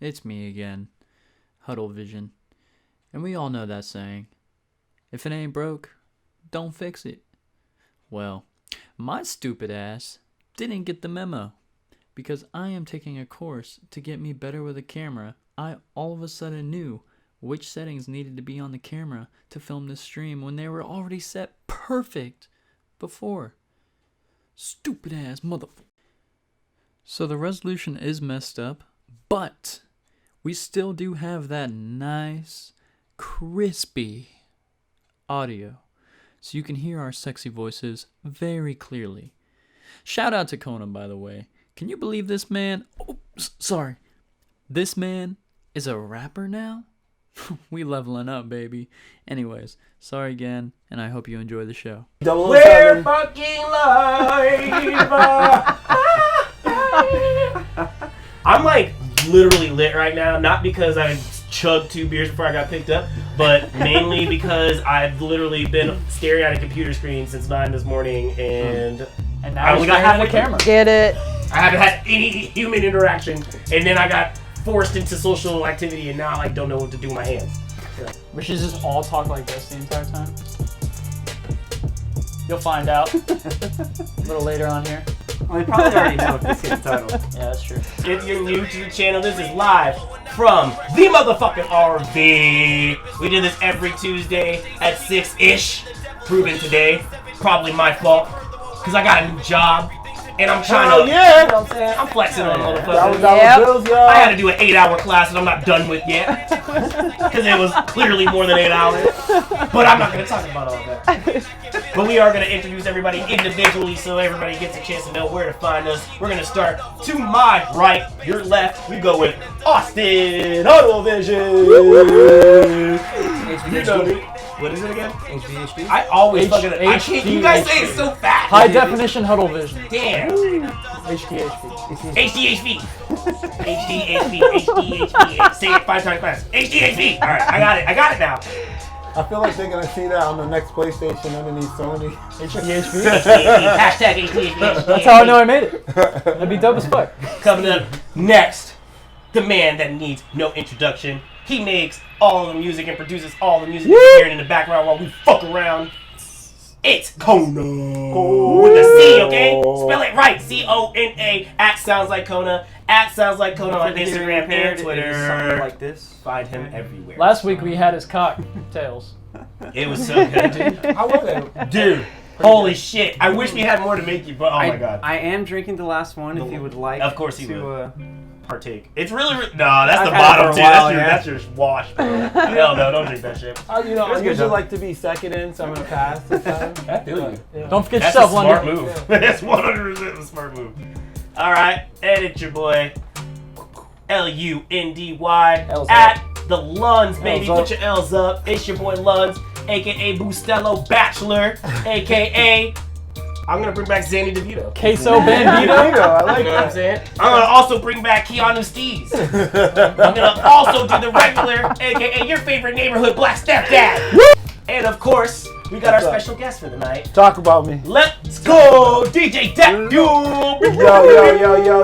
It's me again, Huddle Vision. And we all know that saying, if it ain't broke, don't fix it. Well, my stupid ass didn't get the memo. Because I am taking a course to get me better with a camera, I all of a sudden knew which settings needed to be on the camera to film this stream when they were already set perfect before. Stupid ass motherfucker. So the resolution is messed up, but we still do have that nice, crispy audio. So you can hear our sexy voices very clearly. Shout out to CONA, by the way. Can you believe this man? Oh, sorry. This man is a rapper now? We leveling up, baby. Anyways, sorry again, and I hope you enjoy the show. We're fucking live! I'm like literally lit right now, not because I chugged 2 beers before I got picked up, but mainly because I've literally been staring at a computer screen since 9 this morning, and now I only got half the camera. Get it? I haven't had any human interaction, and then I got forced into social activity, and now I don't know what to do with my hands. So. We should just all talk like this the entire time. You'll find out a little later on here. Well, they probably already know if they see the title. Yeah, that's true. If you're new to the channel, this is live from the motherfucking RV. We do this every Tuesday at 6-ish. Proven today. Probably my fault. Because I got a new job. And I'm trying to, you know what I'm saying? I'm flexing on motherfuckers. I had to do an 8-hour class that I'm not done with yet. Because it was clearly more than 8 hours. But I'm not going to talk about all that. But we are going to introduce everybody individually so everybody gets a chance to know where to find us. We're going to start to my right, your left. We go with Austin Huddle Vision. You know me. What is it again? HVHD? I always fucking I can't. You guys say it so fast. High definition Huddle Vision. Damn. HDHV. HDHV. HDHV. Say it 5 times fast. HDHV. All right, I got it now. I feel like they're gonna see that on the next PlayStation underneath Sony. HDHV. Hashtag HDHV. That's how I know I made it. That'd be dope as fuck. Coming up next, the man that needs no introduction. He makes all the music and produces all the music you're hearing in the background while we fuck around. It's CONA. With a C, okay? Spell it right. CONA. At Sounds Like CONA. At Sounds Like CONA on Instagram and Twitter. Something like this. Find him everywhere. Last week we had his cocktails. It was so good, dude. How was it? Dude, holy shit. I wish we had more to make you, but oh my god. I am drinking the last one if you would like. Of course he to, would. Partake. It's really, no, that's I've the had bottom it for too. a while, That's your wash, bro. Hell no, don't drink that shit. I It's good, usually though. like to be second in, so I'm gonna pass this time. I feel you. Yeah. Don't forget That's a yourself, smart Lundy. move. That's 100% a smart move. Alright, and it's your boy, Lundy, L's at the Lunds, baby. L's Put your L's up. It's your boy Lunds, a.k.a. Bustello Bachelor, a.k.a. I'm gonna bring back Zanny DeVito. Queso Bandito. I like You know what I'm that. saying? I'm gonna also bring back Keanu Steves. I'm gonna also do the regular, aka your favorite neighborhood black stepdad. And of course, we got our special guest for the night. Talk about me. Let's go, DJ Depp Fuel.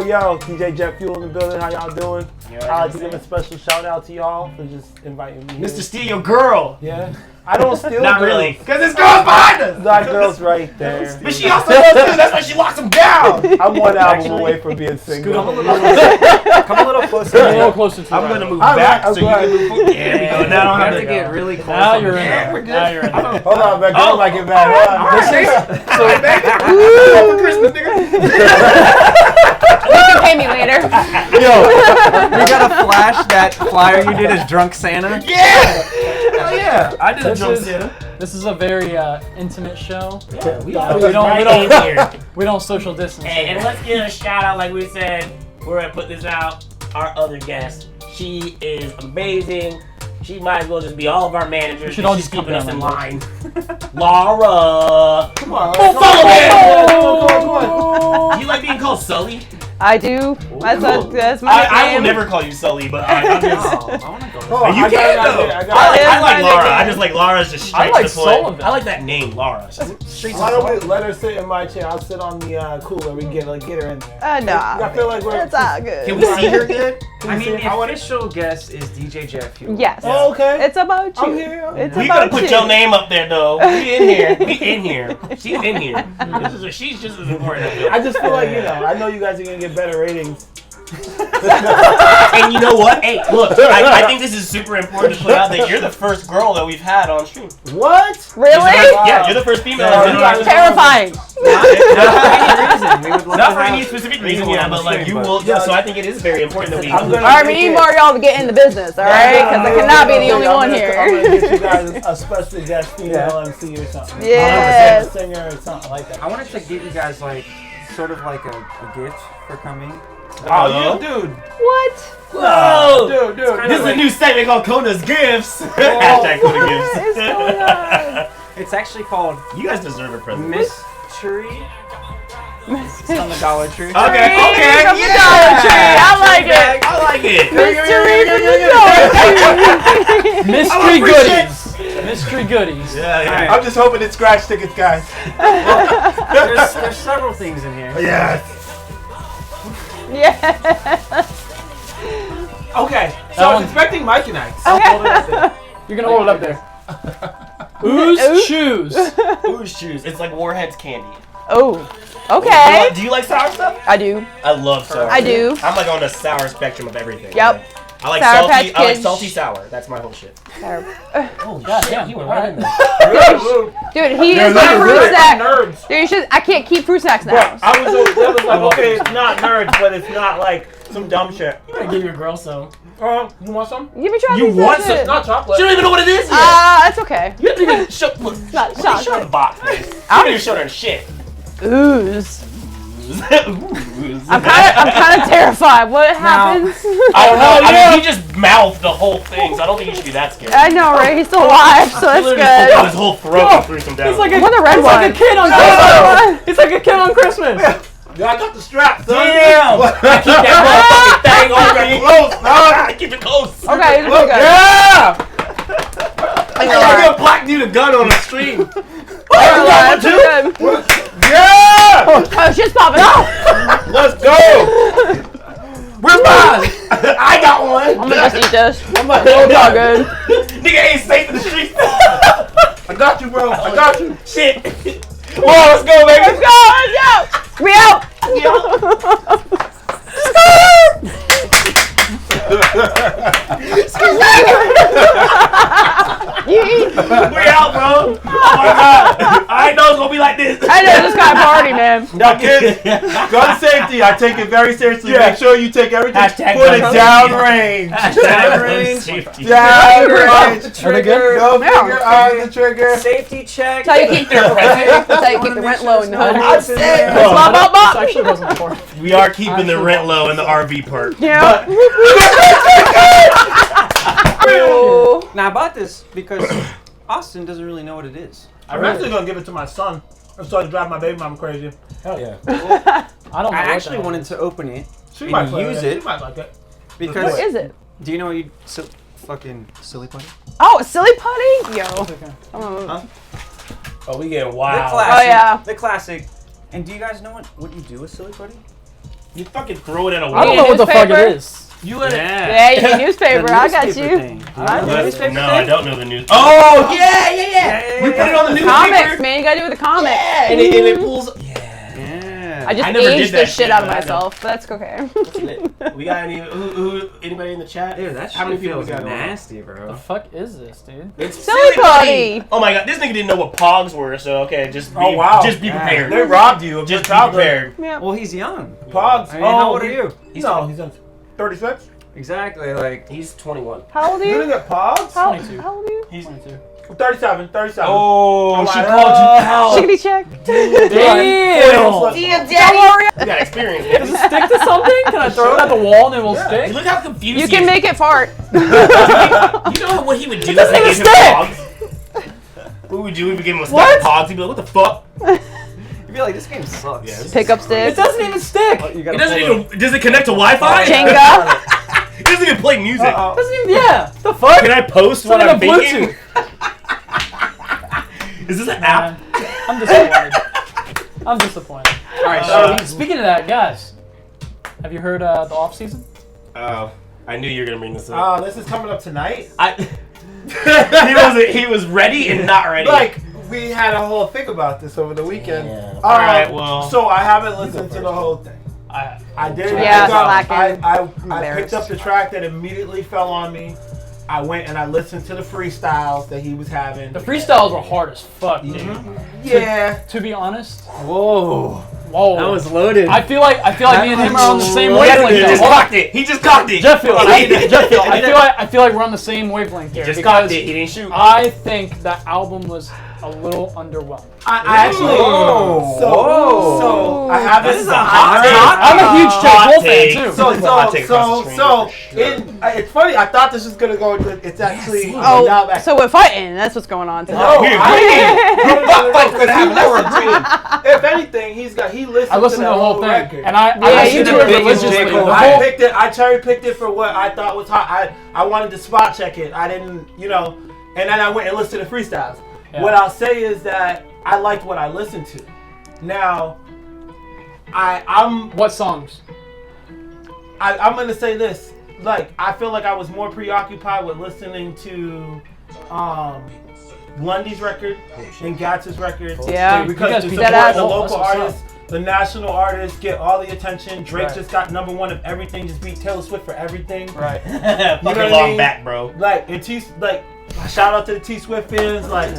Yo, DJ Jet Fuel in the building. How y'all doing? Yeah, I'd like to give a special shout out to y'all for just inviting me. Mr. Steal Your Girl. Yeah. I don't steal Not girls. really, because this girl's behind us. That girl's right there. But she also does too. That's why she locks him down. I'm one album away from being single. Come a little closer. Get a little closer to I'm you. gonna move I'm back glad- so you can move forward. There we go. Now I don't You have have to to get really close. Now you're in Yeah, there. we're good. Now you're in there. Hold on, man. Girl might get mad. For Christmas, nigga. You can pay me later. Yo, we gotta flash that flyer you did as Drunk Santa. Yeah! Hell yeah! I did a drunk Santa. This is a very intimate show. Yeah, We don't social distance. Hey, and let's give a shout out, like we said, we're gonna put this out. Our other guest, she is amazing. She might as well just be all of our managers. We should all She's just keep keeping it us on in the line. Laura! Come on. Oh, follow me! Come on. Do you like being called Sully? I do. That's my I will name. never call you Sully, but I'm just. I wanna go. Oh, You I got can it, though. I got I it. like my Laura. nickname. I just like Laura's just straight I like to the point. Sullivan. I like that name, Laura. She's straight to Why the don't we point. let her sit in my chair? I'll sit on the cooler. We can get her in there. Nah. I feel like we're. It's all good. Can we see her good? I mean, the official guess is DJ Jet Fuel. Yes. Oh, okay. It's about you. I'm here. It's We about gonna put you. your name up there though. We in here. We in here. She's in here. She's just as important as you. I just feel like, I know you guys are going to get better ratings. And you know what? Hey, look, I think this is super important to put out that you're the first girl that we've had on stream. What? Really? Yeah, you're the first female. Yeah, that's been on our stream. Terrifying. Not for any reason. We would love Not to for have any specific reason, people yeah, on the but like stream, you but- will. Yeah, so I think it is very important that we. I'm gonna Alright, we make need it- more of y'all to get in the business, alright? Because I cannot be the only one I'm here. gonna get you guys a special guest female MC or something. Yes. A singer or something like that. I wanted to give you guys like sort of like a gift for coming. Oh, you, dude. What? Whoa! Dude. This is a new segment called Kona's Gifts. Hashtag Kona What Gifts. is going on? It's actually called You guys deserve a present. Mystery. It's on the Dollar Tree. Okay. From the Dollar Tree. I like it. I like it. Mystery from the Dollar Tree. Mystery goodies. Mystery goodies. Yeah. I'm just hoping it's scratch tickets, guys. There's several things in here. Yes. Yeah. Okay. That So I was one- expecting Mikey nights. You're gonna hold it up there. Ooze shoes. Ooze shoes. It's like Warhead's candy. Oh. Okay. Do you like sour stuff? I do. I love sour. I do. I'm like on the sour spectrum of everything. Yep. I like Sour salty. Patch I like Kids. salty sour. That's my whole shit. Oh god damn. He went right in there. Dude, he is my fruit snack. Nerds. Dude, you should. I can't keep fruit snacks in the house. I was like, okay, it's not nerds, but it's not like some dumb shit. I give your girl some. You want some? Give me try You these want that some- shit. Not chocolate. She don't even know what it is yet. It's okay. You have to even show. Look, Not show chocolate. her the box, man. You don't even show her shit. Ooze. Ooh. I'm kind of terrified. What happens? I mean, he just mouthed the whole thing, so I don't think you should be that scared. I know, right? He's still alive, so that's Literally pulled out his good. whole throat and threw some down. It's like I want the red it's one. like a kid on I want the red Christmas. one. It's like a kid on Christmas. Yeah, I got the strap, son. Damn! I keep that motherfucking thing over me. Close, dog. I keep it close. Okay, it's good. Yeah! I got a black dude a gun on the stream. Alright, it's good. Yeah! Oh, shit's popping off. Let's go! Where's mine? I got one. I'm gonna just eat this. I'm like, It's all good. Nigga ain't safe in the streets. I got you, bro. I got you. Shit. Come on, let's go, baby. Let's go. We out. You eat. We out, bro. Oh my god. I know it's gonna be like this. I know this guy party, man. Now, kids, gun safety. I take it very seriously. Yeah. Make sure you take everything. Hashtag Put it gun down safety. range. Down range. Safety. Down range. Are they good? No Yeah. finger on the trigger. Safety check. That's how you keep that's how you keep the rent low in the hood. I'm sick. Bop, bop, This bop. actually wasn't important. We are keeping the rent low in the RV park. Yeah. Now I bought this because Austin doesn't really know what it is. I'm actually gonna give it to my son. I'm starting to drive my baby mom crazy. Hell yeah. I I don't know. I what actually that wanted is. to open it She and might play use it. it She might like it. because What is it? do you know what you fucking silly putty? Oh, a silly putty? Yo. Huh? Oh, we getting The wild. classic. Oh, yeah. The classic. And do you guys know what you do with silly putty? You fucking throw it at a I don't wall. know what the fuck Newspaper? it is. You let it. Yeah, you need newspaper. I got newspaper you. thing. Do you I know the do. newspaper No, thing? I don't know the news. Oh, yeah. We put it on the newspaper. Comics, man. You gotta do it with the comics. And it pulls. Yeah. Yeah. I just I never did aged that the shit shit, out of but I know. myself, but that's okay. We got any? Who? Anybody in the chat? Dude, that How many shit people feels we got? nasty, The bro. fuck is this, dude? It's Silly putty. Oh my god, this nigga didn't know what pogs were, so okay, just be, Oh, wow. just be Yeah. prepared. They robbed you of Just your be childhood. prepared. Yeah. Well, he's young. Pogs. I mean, how old are you? No, he's 36. Exactly, like. He's 21. How old are You you? didn't get Pogs? How 22. old are you? He's 22. 37. Oh, she she called called you out. Chickadee check. Damn! You got experience, Does baby. it stick to something? Can I throw it at the wall and it will Hey, stick? look how confused You he can is. make it fart. You know what he would do if they gave him pogs? What would we do if we gave him a stack of pogs? He'd be like, what the fuck? You'd be like, this game sucks. Yeah, this Pick up It sticks. doesn't even stick. You It gotta doesn't pull even. Does it connect to Wi-Fi? Jenga. It doesn't even play music. Uh-oh. Doesn't even. Yeah. The fuck? Can I post It's what not I'm even thinking? Is this an app? I'm disappointed. I'm disappointed. Alright, so Speaking of that, guys, have you heard the off season? Oh. I knew you were gonna bring this up. This is coming up tonight. He was ready and not ready. Like, we had a whole thing about this over the weekend. Yeah. All right, well. So I haven't listened to the whole thing. I did. Yeah, I picked up the track that immediately fell on me. I went and I listened to the freestyles that he was having. The freestyles were hard as fuck, dude. Yeah. To be honest. Whoa. Whoa. That was loaded. I feel like me and him are on the same wavelength. He just cocked it. Jeff, I feel like we're on the same wavelength here. Just cocked it. He didn't shoot. I think that album was a little underwhelming. I actually. So I haven't. This is a hot take. I'm a huge J. Cole fan too. It's funny. I thought this was gonna go. It's actually. So we're fighting. That's what's going on today. If anything, he listened. I listened to the whole thing, record. and I listened to it religiously. I picked it. I cherry picked it for what I thought was hot. I wanted to spot check it. I didn't, and then I went and listened to the freestyles. Yeah. What I'll say is that I liked what I listened to. Now, I'm. What songs? I'm gonna say this. Like, I feel like I was more preoccupied with listening to Lundy's record and Gatz's record. Yeah, because the local artists, the national artists get all the attention. Drake just got #1 of everything. Just beat Taylor Swift for everything. Right. Fucking long back, bro. Like, shout out to the T Swift fans. Like,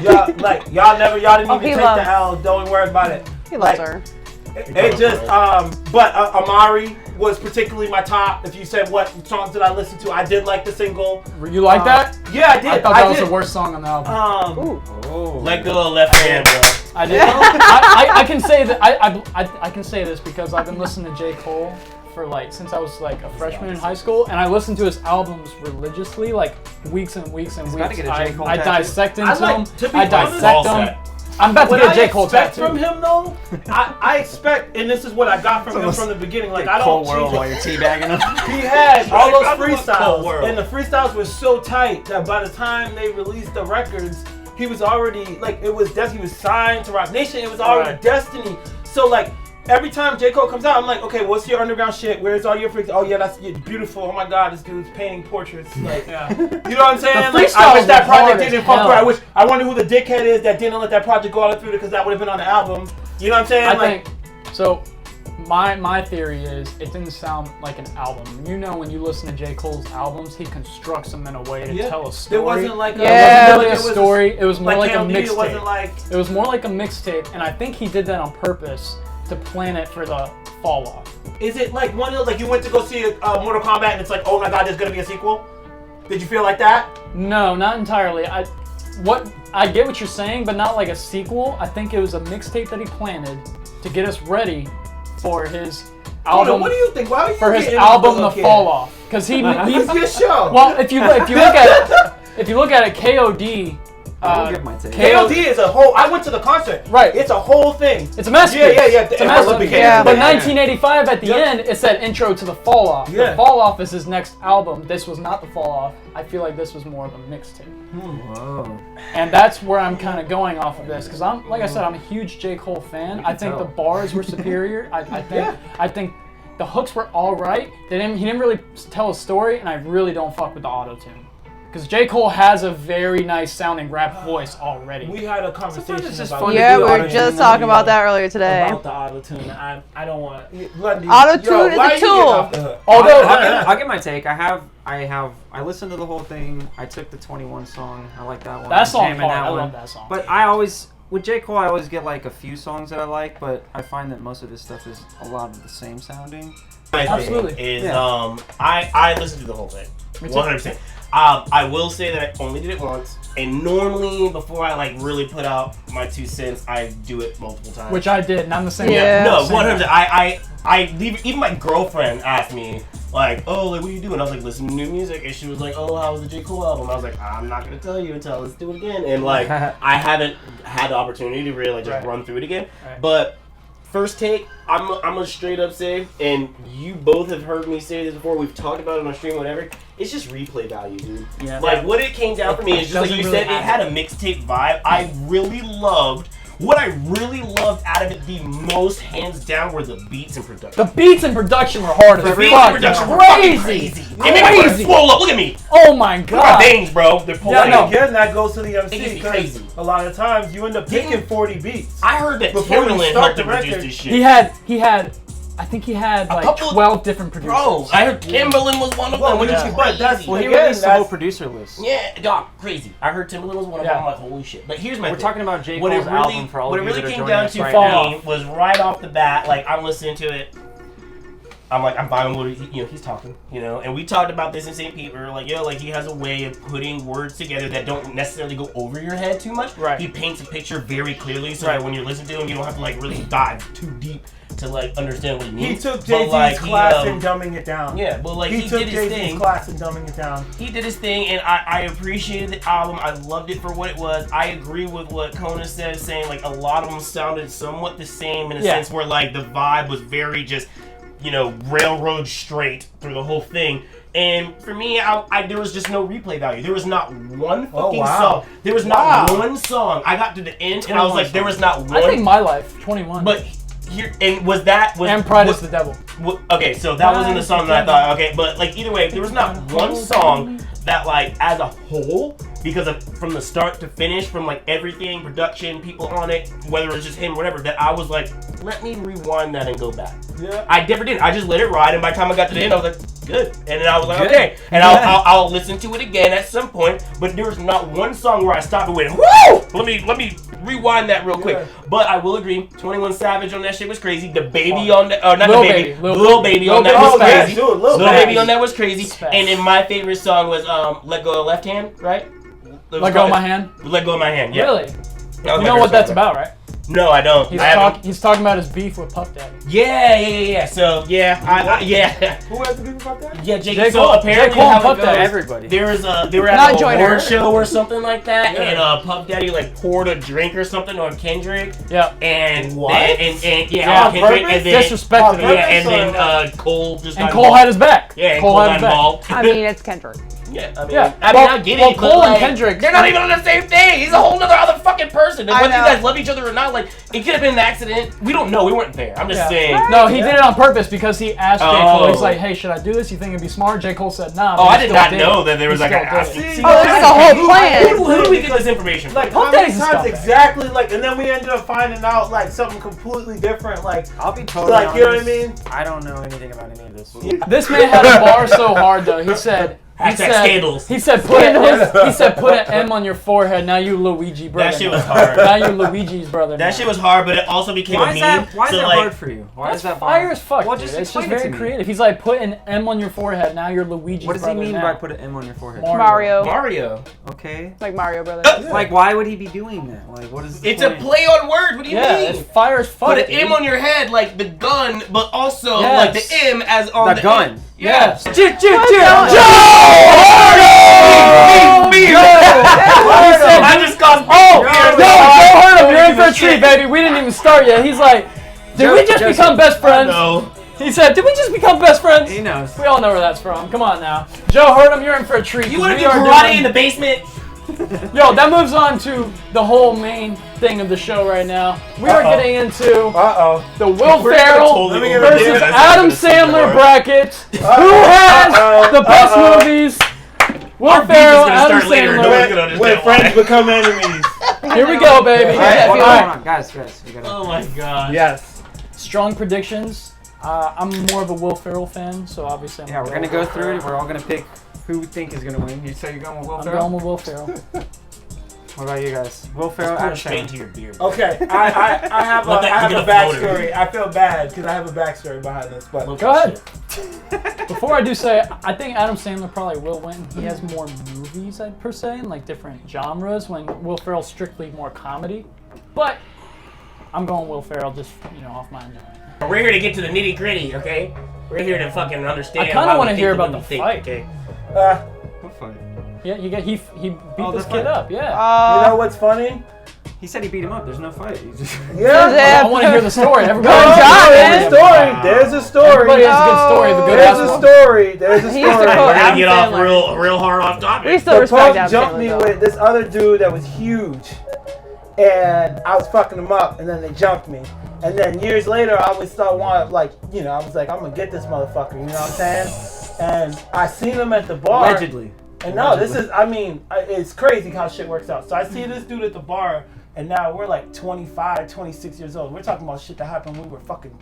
y'all didn't even take the L. Don't worry about it. He loves her. It just, but Amari was particularly my top. If you said what songs did I listen to, I did like the single. You like that? Yeah, I did. I thought that was the worst song on the album. Let go of left hand, bro. I did. I can say that. I can say this because I've been listening to J. Cole for since I was a freshman in high school, and I listened to his albums religiously, weeks and weeks and weeks. I dissect into them. I dissect them. I'm about to get a J. Cole tattoo. From him though, I expect, and this is what I got from him from the beginning. I don't change while you're teabagging him. He had all those freestyles, and the freestyles were so tight that by the time they released the records, he was already he was signed to Rock Nation. It was already Destiny. So every time J. Cole comes out, I'm like, okay, what's your underground shit? Where's all your freaks? Oh yeah, that's beautiful. Oh my god, this dude's painting portraits. You know what I'm saying? I wish that project didn't fuck with. I wonder who the dickhead is that didn't let that project go all the way through because that would have been on the album. You know what I'm saying? I think so. My theory is it didn't sound like an album. When you listen to J. Cole's albums, he constructs them in a way to tell a story. It wasn't it wasn't really a story. It was more like a mixtape. It was more like a mixtape, and I think he did that on purpose to plan it for the fall off. Is it one of those, you went to go see Mortal Kombat and it's oh my god, there's gonna be a sequel? Did you feel like that? No, not entirely. I get what you're saying, but not like a sequel. I think it was a mixtape that he planted to get us ready for his album. What do you think? Why are you for his album The Fall Off? Because he it's your show. Well, if you look at it, KOD. KOD is a whole. I went to the concert. Right. It's a whole thing. It's a masterpiece. Yeah. It's a masterpiece. But 1985 at the end, it said Intro to The Fall Off. Yeah. The Fall Off is his next album. This was not The Fall Off. I feel like this was more of a mixtape. Whoa. And that's where I'm kind of going off of this because like I said, I'm a huge J. Cole fan. I think the bars were superior. I think the hooks were all right. He didn't really tell a story, and I really don't fuck with the auto-tune. Because J. Cole has a very nice sounding rap voice already. We had a conversation about we were just talking about that earlier today. About the auto-tune. I don't want auto-tune is a tool. Although I'll get my take. I listened to the whole thing. I took the 21 song. I like that one. That song I love that song. But with J. Cole, I always get a few songs that I like, but I find that most of his stuff is a lot of the same sounding. Absolutely. I listened to the whole thing. 100%. I will say that I only did it once, and normally before I really put out my 2 cents, I do it multiple times. Which I did, and I'm the same. Yeah. No, 100%. I leave. Even my girlfriend asked me what are you doing? I was like, listen to new music, and she was like, oh, how was the J. Cole album? I was like, I'm not gonna tell you until let's do it again, and I haven't had the opportunity to really run through it again, but. First take, I'm gonna straight up say, and you both have heard me say this before, we've talked about it on stream, whatever, it's just replay value, dude. Yeah. What it came down for me is just like you said, it had a mixtape vibe. I really loved What I really loved out of it the most, hands down, were the beats and production. The beats and production were hard as The fuck. beats and production were fucking crazy. It made me want to swole up. Look at me. Oh my Look at my god. veins, bro. They're pulling. no. Again, that goes to the It gets MC me because crazy. a lot of times you end up picking 40 beats. I heard that Before you Timberland start helped him the produce record, this shit. I think he had like couple- 12 different producers. Bro, I heard Timberland was one of them. Which is but that's crazy. Well, he again, released the that's- whole producer list. Yeah, dog, crazy. I heard Timberland was one of them. I'm like, holy shit. But here's my We're thing. talking about J. What Cole's it really, album for all what of it you really that are came joining down us to right for now. me was right off the bat, like, I'm listening to it. I'm vibing with it, he's talking, and we talked about this in St. Pete. We were like, he has a way of putting words together that don't necessarily go over your head too much. Right. He paints a picture very clearly, so that when you're listening to him, you don't have to really dive too deep to understand what he means. He took Jay-Z's class in dumbing it down. Yeah, but he he took did his Jay-Z's thing. class in dumbing it down. He did his thing, and I appreciated the album. I loved it for what it was. I agree with what Kona said, saying a lot of them sounded somewhat the same in a sense where the vibe was very just, railroad straight through the whole thing. And for me, there was just no replay value. There was not one fucking song. There was not one song. I got to the end, and I was like, there was not one. I think My Life, 21. But here, and was and Pride is the Devil. Okay, so that wasn't the song that I thought. Okay, but either way, there was not one song that as a whole, because from the start to finish, from everything, production, people on it, whether it's just him, whatever, that I was like, let me rewind that and go back. Yeah. I never did. I just let it ride, and by the time I got to the end, I was like, good. And then I was like, okay, and I'll listen to it again at some point. But there was not one song where I stopped and went, woo! Let me rewind that real quick. But I will agree, 21 Savage on that shit was crazy. The Baby on that, not Lil the Baby, Baby. Lil Baby on that was crazy. Lil Baby on that was crazy. Spec. And then my favorite song was Let Go of Left Hand, right? Let Go of My Hand. Let Go of My Hand. Yeah. Really? You You know what that's about, right? No, I don't. He's talking about his beef with Puff Daddy. Yeah. So yeah, yeah. Who has the beef about that? Yeah, J. Jake. Cole. So apparently, J. Cole and how it Puff goes, Daddy. Everybody. they were Not at a joiner. award show or something like that, Yeah. and Puff Daddy poured a drink or something on Kendrick, Yeah. and What? and Yeah, on Kendrick, purpose? and then Disrespected him. yeah, and then Cole just And got Cole involved. had his back. Yeah, and Cole Cole had got his back. involved. I mean, it's Kendrick. Yeah, I mean, Yeah. I get well, it. Cole but, and Kendrick. they're not even on the same thing. He's a whole other fucking person. And I whether you know. guys love each other or not, it could have been an accident. We don't know. We weren't there. I'm just saying. No, he did it on purpose because he asked J. Cole. Oh. He's like, hey, should I do this? You think it'd be smart? J. Cole said, nah. Oh, but he I did still not did know it. that there was He a. still did it. See, Oh, this is a whole plan. Who do we get this information from? How Puff many Daddy's a times scumbag. exactly and then we ended up finding out something completely different I'll be totally honest. you know what I mean? I don't know anything about any of this. This man had a bar so hard though. He said scandals. He said put an M on your forehead. Now you Luigi brother. That shit was hard. Now you Luigi's brother. That shit was hard, but it also became Why a is meme. that? Why is so, that like, hard for you? Why is that fire as fuck. Well, dude. just It's just explain it very to me. creative. He's like, put an M on your forehead. Now you're Luigi's What does he brother mean now. by put an M on your forehead? Mario. Mario. Okay. Like Mario Brothers. Like, why would he be doing that? What is the It's a point? play on words. What do you Yeah, mean? it's fire as fuck. Put an dude. M on your head like the gun, but also Yes. like the M as on The gun. end. Yes. I just caused. Joe Hurd, you're in for a treat, baby. We didn't even start yet. He's like, did we just become best friends? No. He said, did we just become best friends? He knows. We all know where that's from. Come on now. Joe Hurdham, you're in for a treat. You want to We do are karate doing- in the basement? Yo, that moves on to the whole main thing of the show right now. We are getting into the Will Ferrell totally over versus there. That's Adam not gonna Sandler see bracket. Who has the best movies? Will Our beef is Ferrell, gonna Adam start later. No Sandler. one's gonna understand When why. friends become enemies. Here we go, baby. Alright, hold Alright. on, guys, we gotta. Oh my god. Yes. Strong predictions. I'm more of a Will Ferrell fan, so obviously I'm Yeah, we're gonna go through it. We're all gonna pick who we think is gonna win. You say you're going with Will I'm Ferrell? going with Will Ferrell. What about you guys? Will Ferrell, Pour Adam it straight Sandler. into your beer. Okay, I have Let that a get a backstory. I feel bad because I have a backstory behind this, but Go ahead. Before I do say it, I think Adam Sandler probably will win. He has more movies, per se, in like different genres, when Will Ferrell's strictly more comedy. But I'm going Will Ferrell just, off my enjoyment. We're here to get to the nitty gritty, okay? We're here to fucking understand. I kinda why we wanna think hear the way about we the think, fight. Okay. What fight? Yeah, he beat Oh, this the kid fight. up, yeah. you know what's funny? He said he beat him up. There's no fight. He's just Yeah. I want to hear the story. Everybody There's a story. There's a story. Everybody has a good story. The good There's ass a one. story. There's a He used to story. quote We're gonna Adam get off Sandler. real hard off topic. We still The respect punk Adam jumped Sandler, me though. with this other dude that was huge. and I was fucking them up, and then they jumped me. And then years later, I would start wanting, like, you know, I was like, I'm gonna get this motherfucker, you know what I'm saying? And I seen him at the bar. Allegedly. And no, this is, I mean, it's crazy how shit works out. So I see this dude at the bar, and now we're like 25, 26 years old. We're talking about shit that happened when we were fucking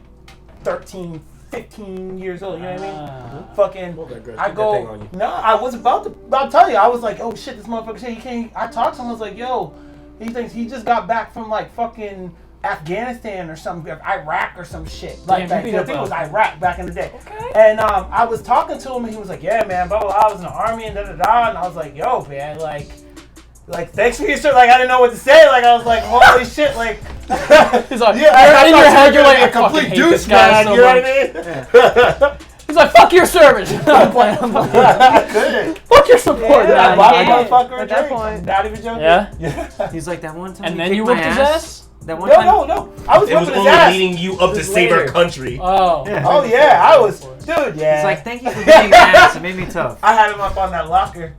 13, 15 years old, you know what I mean? Fucking, I go, no, I was about to tell you, I was like, oh shit, this motherfucker shit, he can't, I talked to him, I was like, yo, he thinks he just got back from like fucking Afghanistan or something, Iraq or some shit. Like that. I think it was Iraq back in the day. Okay. And I was talking to him and he was like, yeah, man, blah, blah, blah, I was in the army and da-da-da. And I was like, yo, man, like thanks for your shit. Like, I didn't know what to say. Like, I was like, holy shit, like. He's like, yeah, in your head, you're like, a complete douche, man. You know what I mean? Yeah. He's like, fuck your service. I'm playing. Fuck your support. Yeah, motherfucker at that point. Not even joking. Yeah. He's like, that one time. And then you whipped his ass? That one time. No. I was It was whipping his only ass. leading you up to save our country. Oh. Yeah. Oh yeah, I was, dude. Yeah. He's like, thank you for being ass. It made me tough. I had him up on that locker.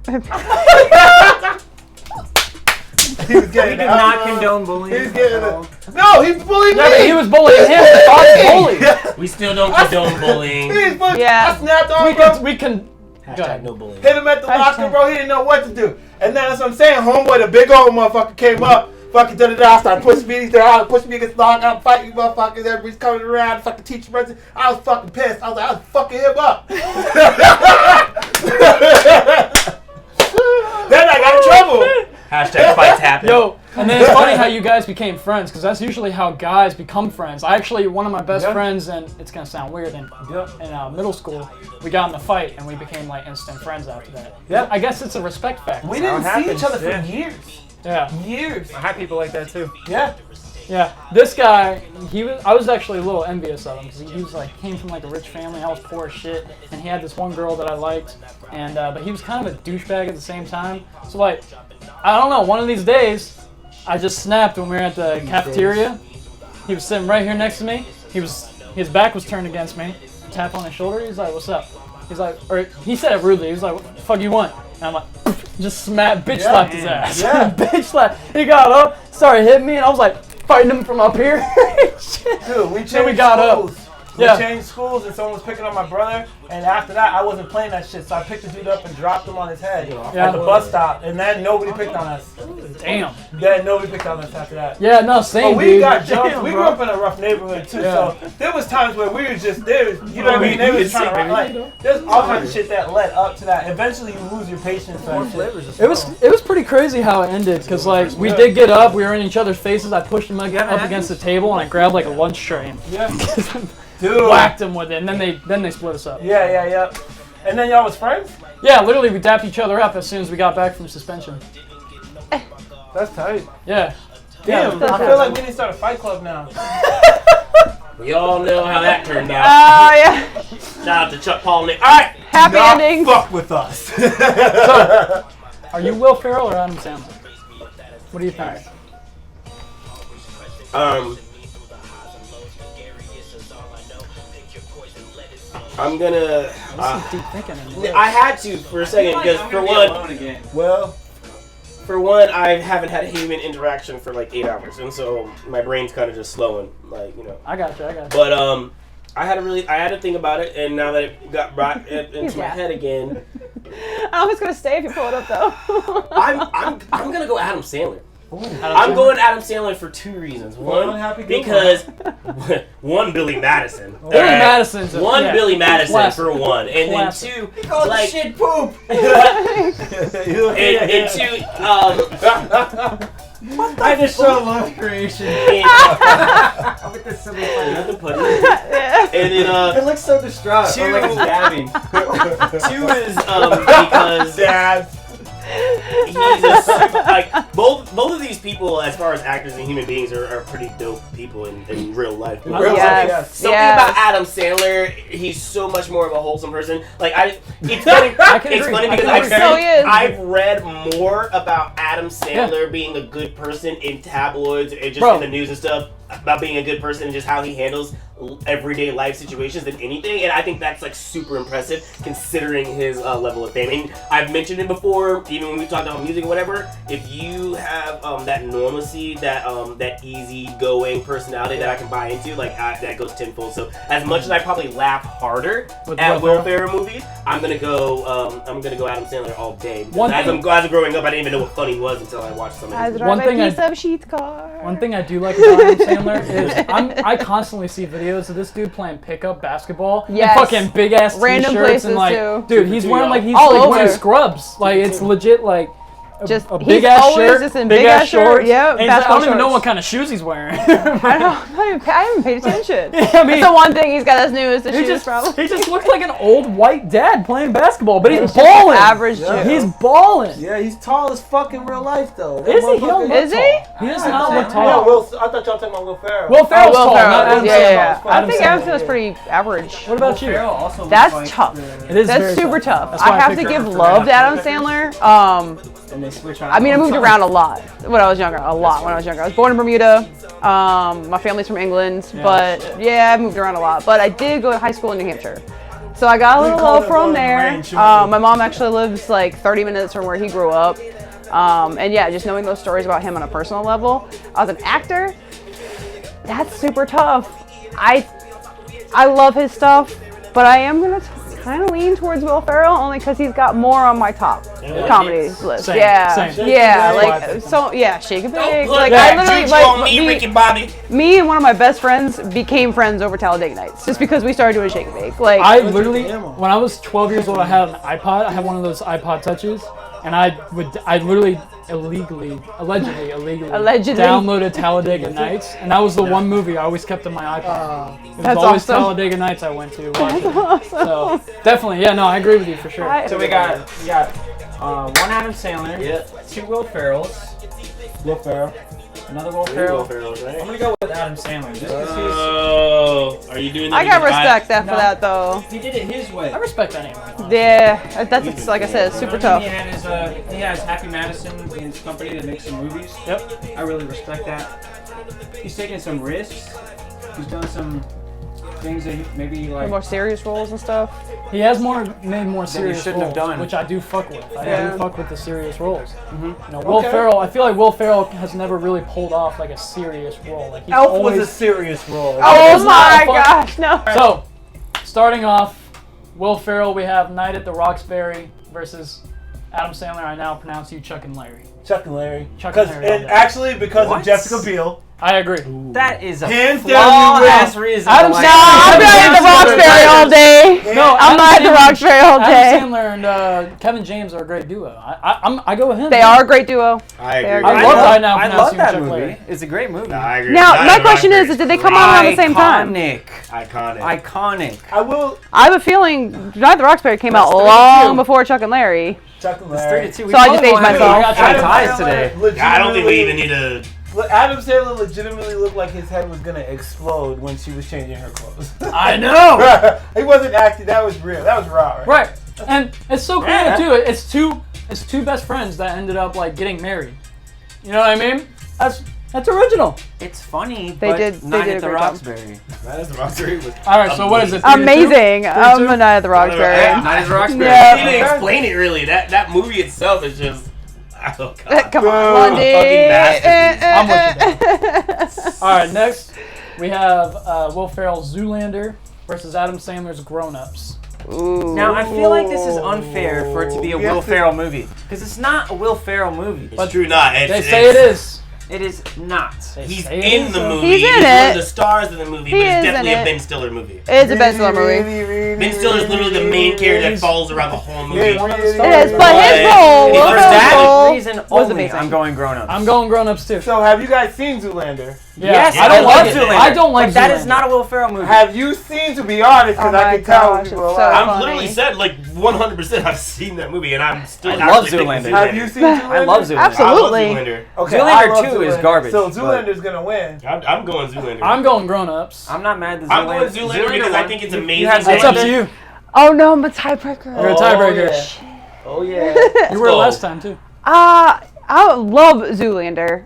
He was getting. He did not condone bullying. He's getting No, he bullied me. Yeah, but he was bullying him. The thought bully. We still don't condone bullying. He's bullying. Yeah. I snapped on him. We can. Hashtag no bullying. Hit him at the locker, bro. He didn't know what to do. And then that's what I'm saying. Homeboy, the big old motherfucker came up. Fucking da-da-da. Started pushing me. He's there. Pushing me against the locker. I'm fighting motherfuckers. Everybody's coming around. Fucking teacher person. I was fucking pissed. I was like, I was fucking him up. Then I got in trouble. Hashtag fights happen. Yo, and then it's funny how you guys became friends, because that's usually how guys become friends. One of my best friends, and it's going to sound weird, in middle school, we got in a fight, and we became like instant friends after that. Yeah. I guess it's a respect factor. We didn't see each other for years. Yeah. Years. I had people like that too. Yeah. Yeah, this guy, I was actually a little envious of him because he was like, came from like a rich family. I was poor as shit, and he had this one girl that I liked, and but he was kind of a douchebag at the same time. So like, I don't know, one of these days, I just snapped when we were at the cafeteria. He was sitting right here next to me. His back was turned against me. Tap on his shoulder. He's like, "What's up?" He's like, or he said it rudely. He was like, "What the fuck you want?" And I'm like, just bitch slapped his ass. Yeah. Bitch slapped. He got up, started hitting me, and I was like, fighting him from up here. Dude, we changed Then we got schools. up. We Yeah. changed schools and someone was picking up my brother, and after that I wasn't playing that shit, so I picked the dude up and dropped him on his head at the bus stop, and then nobody picked on us. Damn. Then nobody picked on us after that. Yeah, no, same, But we dude. got jumped. Damn, We bro. grew up in a rough neighborhood too, so there was times where we were just there. You know what I mean? They was trying to like. There's all kinds of shit that led up to that. Eventually, you lose your patience. For shit. It was pretty crazy how it ended, because like we did get up, we were in each other's faces. I pushed him up against the table and I grabbed like a lunch tray and Dude. whacked him with it, and then they split us up. Yeah. And then y'all was friends? Yeah, literally we dapped each other up as soon as we got back from suspension. That's tight. Yeah. Damn, Yeah. I feel like we need to start a fight club now. We all know how that turned out. Oh, yeah. Shout out to Chuck Paul Nick. Alright! Happy endings. Fuck with us. So, are you Will Ferrell or Adam Sandler? What do you think? I'm gonna. This is deep thinking. In here. I had to for a second because for one, I haven't had a human interaction for like 8 hours, and so my brain's kind of just slowing, like, you know. I got you. But I had to think about it, and now that it got brought into my head again, I was gonna stay if you pull it up though. I'm gonna go Adam Sandler. I'm going Adam Sandler for 2 reasons. One, because one, Billy Madison. Billy Madison's Billy Madison Classic. for one, and Classic. then 2, like shit poop. and 2, I just saw love creation. With the silly and then It looks so distraught. 2, like it's dabbing. 2 is because he's like both of these people, as far as actors and human beings, are pretty dope people in real life. Yes. Something about Adam Sandler, he's so much more of a wholesome person. Like it's funny because I've read more about Adam Sandler being a good person in tabloids and just in the news and stuff, about being a good person and just how he handles everyday life situations than anything, and I think that's like super impressive considering his level of fame. And I've mentioned it before, even when we talked about music or whatever. If you have that normalcy, that easygoing personality that I can buy into, like that goes tenfold. So as much as I probably laugh harder at Will Ferrell movies, I'm gonna go Adam Sandler all day. As I'm growing up, I didn't even know what funny was until I watched some of his One thing I do like about Adam Sandler is I constantly see videos of this dude playing pickup basketball. Yes. And fucking big ass Random t-shirts places and like, too. dude, he's wearing like all wearing over. scrubs. Like it's legit like. Just a big ass shirt, big ass shorts. Yep, and I don't even know what kind of shoes he's wearing. I haven't paid attention. I mean, it's the one thing he's got as new as the shoes, probably. He just looks like an old white dad playing basketball, but he's balling. Average Joe. He's balling. Yeah, he's tall as fuck in real life, though. Is he? He don't look Is he? tall. He does not look tall. Yeah, I thought y'all talking about Will Ferrell. Will Ferrell's tall. Not Adam Yeah. Sandler. I think Adam Sandler's pretty average. What about you? That's tough. It is That's super tough. That's why I have to picked give her for love to that. Adam Sandler. And they switch I mean, I moved around a lot when I was younger. I was born in Bermuda. My family's from England, but yeah, I moved around a lot. But I did go to high school in New Hampshire, so I got a little love from there. My mom actually lives like 30 minutes from where he grew up, and yeah, just knowing those stories about him on a personal level. As an actor, that's super tough. I love his stuff, but I am gonna kind of lean towards Will Ferrell only because he's got more on my top comedy list. Same. Shake and Bake. Like I literally like me, Ricky Bobby. Me and one of my best friends became friends over Talladega Nights just because we started doing Shake and Bake. Like I literally, when I was 12 years old, I had an iPod. I had one of those iPod Touches, and I literally allegedly downloaded Talladega Nights, and that was the one movie I always kept on my iPod. It was That's always awesome. Talladega Nights I went to watch it. So definitely, yeah, no, I agree with you for sure. So we got one Adam Sandler, two Will Ferrells, another Will Ferrell. Right? I'm gonna go with Adam Sandler just because Are you doing that? I got because respect for that though. he did it his way. I respect that anyway. Yeah, that's like I said, it's super tough. He has Happy Madison in his company that makes some movies. Yep. I really respect that. He's taken some risks. He's done some things that maybe like More serious roles and stuff. He has made more serious shouldn't have roles, done. which I do fuck with. I Yeah. do fuck with the serious roles. You know, Will Ferrell. I feel like Will Ferrell has never really pulled off like a serious role. Like he's Elf always. was a serious role. Oh it's not my a fun- gosh, no. So, starting off, Will Ferrell, we have Night at the Roxbury versus Adam Sandler. I now pronounce you Chuck and Larry. Chuck and Larry. Chuck and Larry all day. Actually, because What? of Jessica Biel. I agree. that is a Hands down, flawless you reason. Adam to like Sandler- I'm not at the Roxbury all day. No, I'm not at the Roxbury all day. Adam Sandler and Kevin James are a great duo. I go with him. They are a great duo. I They're agree. I great. love I now I pronounce love you that Chuck movie. Larry. It's a great movie. I agree. Now, Night my at the question is, Roxbury did they come out around the same time? Iconic. Iconic. I will. I have a feeling Night at the Roxbury came out long before Chuck and Larry. Chuck and It's Larry. 3-2. So I just aged myself. I got Adam ties Sandler today. I don't think we even legitimately- need to. Adam Sandler legitimately looked like his head was gonna explode when she was changing her clothes. I know. He wasn't acting. That was real. That was raw, right? Right, and it's so creative too. It's two best friends that ended up like getting married. You know what I mean? That's original. It's funny, They but did not a at the great job. Roxbury. That is the Roxbury. All right, so what is it? 3-2? Amazing. I'm a Night at the Roxbury. Not at the Roxbury. Yeah. I didn't explain it really. That movie itself is just. Oh God. Come on, Lundy. Fucking masterpiece. I'm with you. All right, next we have Will Ferrell's Zoolander versus Adam Sandler's Grown Ups. Now, I feel like this is unfair for it to be a Will Ferrell movie. Because it's not a Will Ferrell movie. It's true, not. They say it is. It is not. He's Say it in is, the though. movie. He's in one it. of the stars of the movie, He but it's is definitely in a it. Ben Stiller movie. It's a Ben Stiller movie. Ben Stiller is literally the main character that follows around the whole movie. It is, but his role, Will For Ferrell's that role, reason was only, amazing. I'm going Grown Ups. I'm going Grown Ups too. So, have you guys seen Zoolander? Yeah, Yes, I don't love like it. Zoolander. I don't like But that Zoolander. is not a Will Ferrell movie. Have you seen, to be honest, because Oh I my can tell gosh, people it's a lot. so I'm funny. literally said like 100% I've seen that movie, and I'm still. I love actually thinking Zoolander. Have you seen Zoolander? I love Zoolander. Absolutely. I love Zoolander. Okay, Zoolander I love 2 is Zoolander. garbage, So but- Zoolander gonna win. I'm going Zoolander. I'm going Grown Ups. I'm not mad at Zoolander. I'm going Zoolander because I think it's amazing. have It's up to you. Oh no, I'm a tiebreaker. You're a tiebreaker. Oh yeah. You were last time too. I love Zoolander,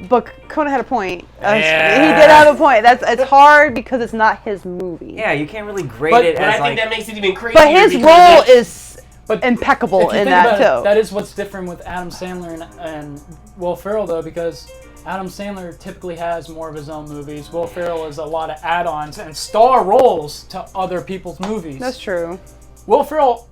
But Kona had a point. Yeah. He did have a point. It's hard because it's not his movie. Yeah, you can't really grade But- it But as I think like. that makes it even crazier. But his because role it's- is But impeccable if you in think that about it, too. that is what's different with Adam Sandler and Will Ferrell though, because Adam Sandler typically has more of his own movies. Will Ferrell is a lot of add-ons and star roles to other people's movies. That's true. Will Ferrell,